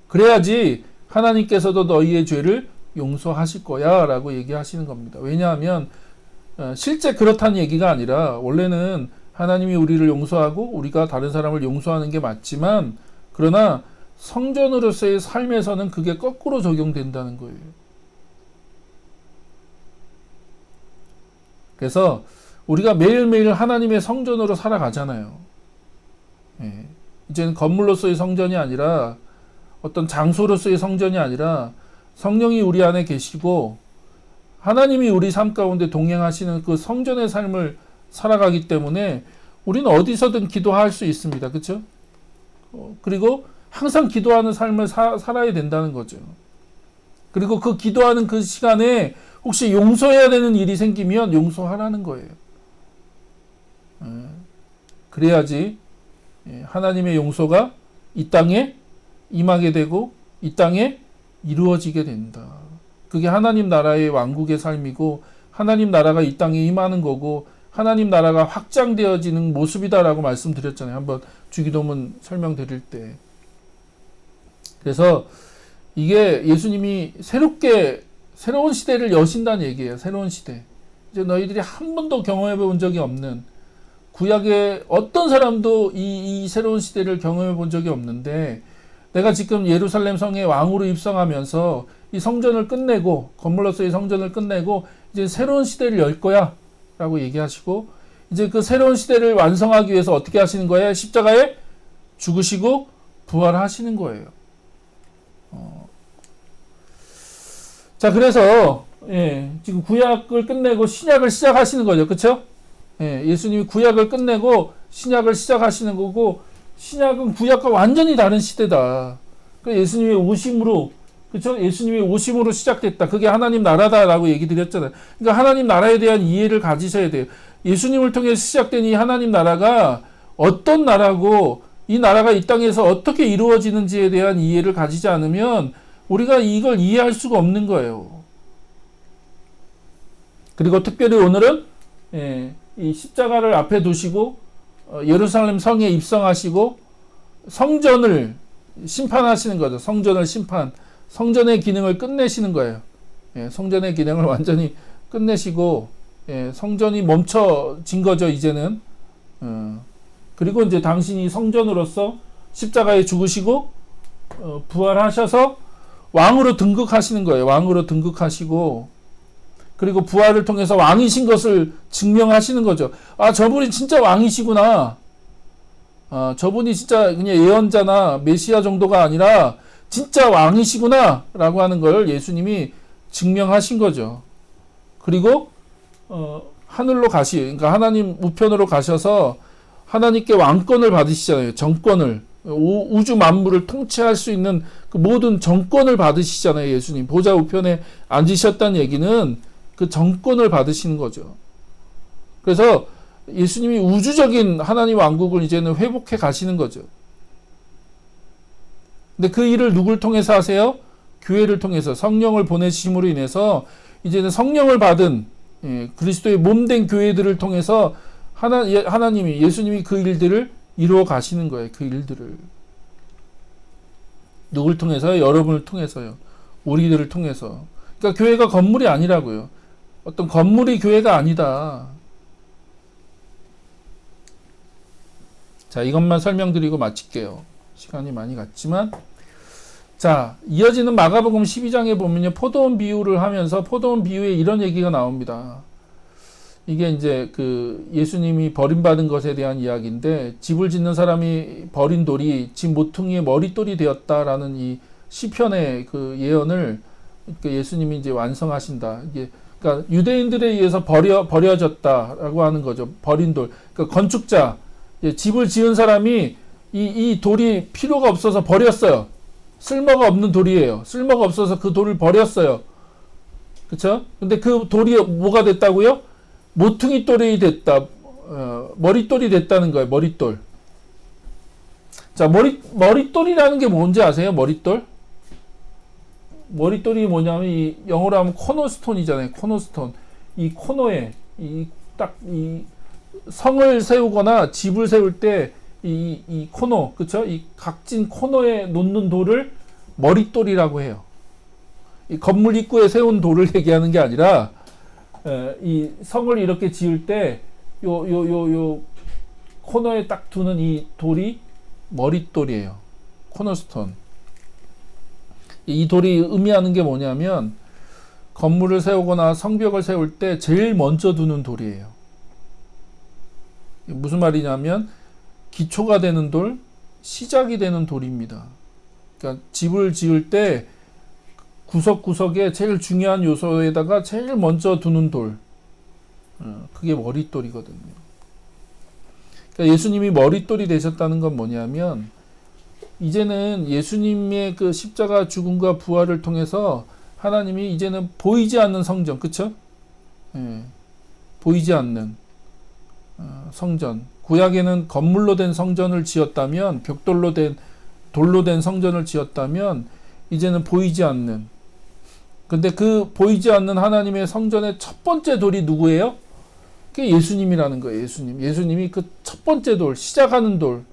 그래야지 하나님께서도 너희의 죄를 용서하실 거야 라고 얘기하시는 겁니다. 왜냐하면 실제 그렇다는 얘기가 아니라 원래는 하나님이 우리를 용서하고 우리가 다른 사람을 용서하는 게 맞지만, 그러나 성전으로서의 삶에서는 그게 거꾸로 적용된다는 거예요. 그래서 우리가 매일매일 하나님의 성전으로 살아가잖아요. 예. 이제는 건물로서의 성전이 아니라 어떤 장소로서의 성전이 아니라 성령이 우리 안에 계시고 하나님이 우리 삶 가운데 동행하시는 그 성전의 삶을 살아가기 때문에 우리는 어디서든 기도할 수 있습니다. 그렇죠? 그리고 항상 기도하는 삶을 살아야 된다는 거죠. 그리고 그 기도하는 그 시간에 혹시 용서해야 되는 일이 생기면 용서하라는 거예요. 그래야지 하나님의 용서가 이 땅에 임하게 되고 이 땅에 이루어지게 된다. 그게 하나님 나라의 왕국의 삶이고 하나님 나라가 이 땅에 임하는 거고 하나님 나라가 확장되어지는 모습이다라고 말씀드렸잖아요. 한번 주기도문 설명드릴 때. 그래서 이게 예수님이 새로운 시대를 여신다는 얘기예요. 새로운 시대. 이제 너희들이 한 번도 경험해 본 적이 없는, 구약의 어떤 사람도 이 새로운 시대를 경험해 본 적이 없는데, 내가 지금 예루살렘 성에 왕으로 입성하면서 이 성전을 끝내고, 건물로서의 성전을 끝내고 이제 새로운 시대를 열 거야 라고 얘기하시고, 이제 그 새로운 시대를 완성하기 위해서 어떻게 하시는 거예요? 십자가에 죽으시고 부활하시는 거예요. 자, 그래서 지금 구약을 끝내고 신약을 시작하시는 거죠. 그렇죠? 예수님이 구약을 끝내고 신약을 시작하시는 거고, 신약은 구약과 완전히 다른 시대다. 그 예수님의 오심으로, 그렇죠? 예수님의 오심으로 시작됐다. 그게 하나님 나라다라고 얘기 드렸잖아요. 그러니까 하나님 나라에 대한 이해를 가지셔야 돼요. 예수님을 통해 시작된 이 하나님 나라가 어떤 나라고, 이 나라가 이 땅에서 어떻게 이루어지는지에 대한 이해를 가지지 않으면 우리가 이걸 이해할 수가 없는 거예요. 그리고 특별히 오늘은 이 십자가를 앞에 두시고 예루살렘 성에 입성하시고 성전을 심판하시는 거죠. 성전을 심판, 성전의 기능을 끝내시는 거예요. 성전의 기능을 완전히 끝내시고 성전이 멈춰진 거죠, 이제는. 그리고 이제 당신이 성전으로서 십자가에 죽으시고 부활하셔서 왕으로 등극하시는 거예요. 왕으로 등극하시고, 그리고 부활을 통해서 왕이신 것을 증명하시는 거죠. 아, 저분이 진짜 왕이시구나. 저분이 진짜 그냥 예언자나 메시아 정도가 아니라 진짜 왕이시구나 라고 하는 걸 예수님이 증명하신 거죠. 그리고 하늘로 그러니까 하나님 우편으로 가셔서 하나님께 왕권을 받으시잖아요. 정권을, 우주 만물을 통치할 수 있는 그 모든 정권을 받으시잖아요. 예수님 보좌 우편에 앉으셨다는 얘기는 그 정권을 받으시는 거죠. 그래서 예수님이 우주적인 하나님 왕국을 이제는 회복해 가시는 거죠. 근데 그 일을 누굴 통해서 하세요? 교회를 통해서, 성령을 보내심으로 인해서 이제는 성령을 받은 그리스도의 몸된 교회들을 통해서 하나님이, 예수님이 그 일들을 이루어 가시는 거예요. 그 일들을. 누굴 통해서요? 여러분을 통해서요. 우리들을 통해서. 그러니까 교회가 건물이 아니라고요. 어떤 건물이 교회가 아니다. 자, 이것만 설명드리고 마칠게요. 시간이 많이 갔지만. 자, 이어지는 마가복음 12장에 보면요, 포도원 비유를 하면서 포도원 비유에 이런 얘기가 나옵니다. 이게 이제 그 예수님이 버림받은 것에 대한 이야기인데, 집을 짓는 사람이 버린 돌이 집 모퉁이의 머릿돌이 되었다라는 이 시편의 그 예언을 그 예수님이 이제 완성하신다. 이게 그러니까 유대인들에 의해서 버려졌다라고 하는 거죠. 버린 돌. 그러니까 건축자, 집을 지은 사람이 이 돌이 필요가 없어서 버렸어요. 쓸모가 없는 돌이에요. 쓸모가 없어서 그 돌을 버렸어요. 그쵸? 근데 그 돌이 뭐가 됐다고요? 모퉁이 돌이 됐다. 머릿돌이 됐다는 거예요. 머릿돌. 자, 머릿돌이라는 게 뭔지 아세요? 머릿돌? 머릿돌이 뭐냐면, 이 영어로 하면 코너스톤이잖아요. 코너스톤. 이 코너에, 이 성을 세우거나 집을 세울 때, 이 코너, 그쵸? 이 각진 코너에 놓는 돌을 머릿돌이라고 해요. 이 건물 입구에 세운 돌을 얘기하는 게 아니라, 이 성을 이렇게 지을 때, 요 코너에 딱 두는 이 돌이 머릿돌이에요. 코너스톤. 이 돌이 의미하는 게 뭐냐면, 건물을 세우거나 성벽을 세울 때 제일 먼저 두는 돌이에요. 무슨 말이냐면, 기초가 되는 돌, 시작이 되는 돌입니다. 그러니까 집을 지을 때 구석구석에 제일 중요한 요소에다가 제일 먼저 두는 돌, 그게 머릿돌이거든요. 그러니까 예수님이 머릿돌이 되셨다는 건 뭐냐면, 이제는 예수님의 그 십자가 죽음과 부활을 통해서 하나님이 이제는 보이지 않는 성전, 그쵸? 보이지 않는 성전. 구약에는 건물로 된 성전을 지었다면, 돌로 된 성전을 지었다면, 이제는 보이지 않는. 근데 그 보이지 않는 하나님의 성전의 첫 번째 돌이 누구예요? 그게 예수님이라는 거예요. 예수님이 그 첫 번째 돌, 시작하는 돌,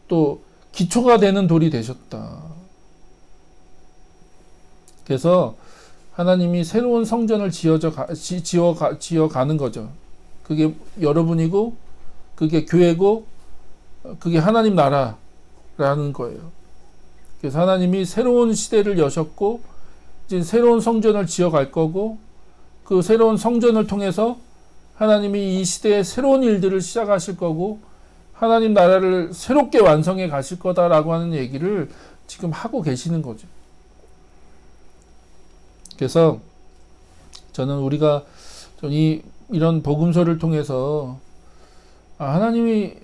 또 기초가 되는 돌이 되셨다. 그래서 하나님이 새로운 성전을 지어가는 거죠. 그게 여러분이고, 그게 교회고, 그게 하나님 나라라는 거예요. 그래서 하나님이 새로운 시대를 여셨고, 이제 새로운 성전을 지어갈 거고, 그 새로운 성전을 통해서 하나님이 이 시대에 새로운 일들을 시작하실 거고, 하나님 나라를 새롭게 완성해 가실 거다라고 하는 얘기를 지금 하고 계시는 거죠. 그래서 저는 우리가 이런 복음서를 통해서 하나님이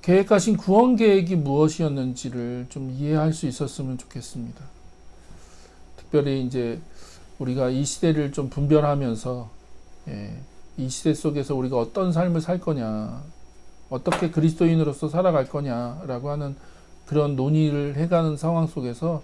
계획하신 구원 계획이 무엇이었는지를 좀 이해할 수 있었으면 좋겠습니다. 특별히 이제 우리가 이 시대를 좀 분별하면서 이 시대 속에서 우리가 어떤 삶을 살 거냐, 어떻게 그리스도인으로서 살아갈 거냐라고 하는 그런 논의를 해가는 상황 속에서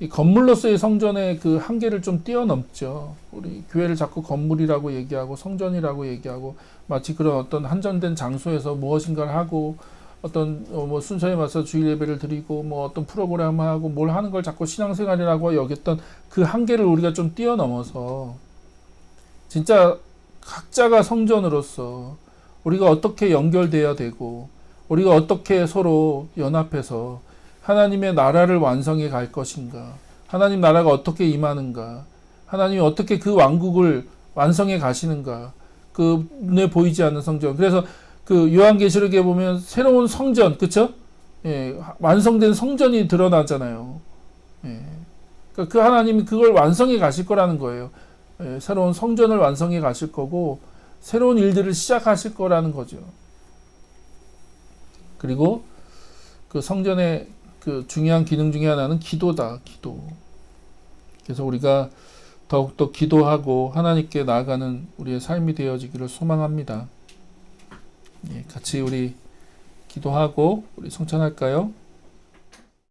이 건물로서의 성전의 그 한계를 좀 뛰어넘죠. 우리 교회를 자꾸 건물이라고 얘기하고 성전이라고 얘기하고 마치 그런 어떤 한정된 장소에서 무엇인가를 하고 어떤 뭐 순서에 맞춰 주일 예배를 드리고 뭐 어떤 프로그램을 하고 뭘 하는 걸 자꾸 신앙생활이라고 여겼던 그 한계를 우리가 좀 뛰어넘어서 진짜 각자가 성전으로서 우리가 어떻게 연결돼야 되고 우리가 어떻게 서로 연합해서 하나님의 나라를 완성해 갈 것인가, 하나님 나라가 어떻게 임하는가, 하나님이 어떻게 그 왕국을 완성해 가시는가, 그 눈에 보이지 않는 성전. 그래서 그 요한계시록에 보면 새로운 성전, 그쵸? 완성된 성전이 드러나잖아요. 그러니까 그 하나님이 그걸 완성해 가실 거라는 거예요. 새로운 성전을 완성해 가실 거고 새로운 일들을 시작하실 거라는 거죠. 그리고 그 성전의 그 중요한 기능 중에 하나는 기도다. 기도. 그래서 우리가 더욱더 기도하고 하나님께 나아가는 우리의 삶이 되어지기를 소망합니다. 같이 우리 기도하고 우리 성찬할까요?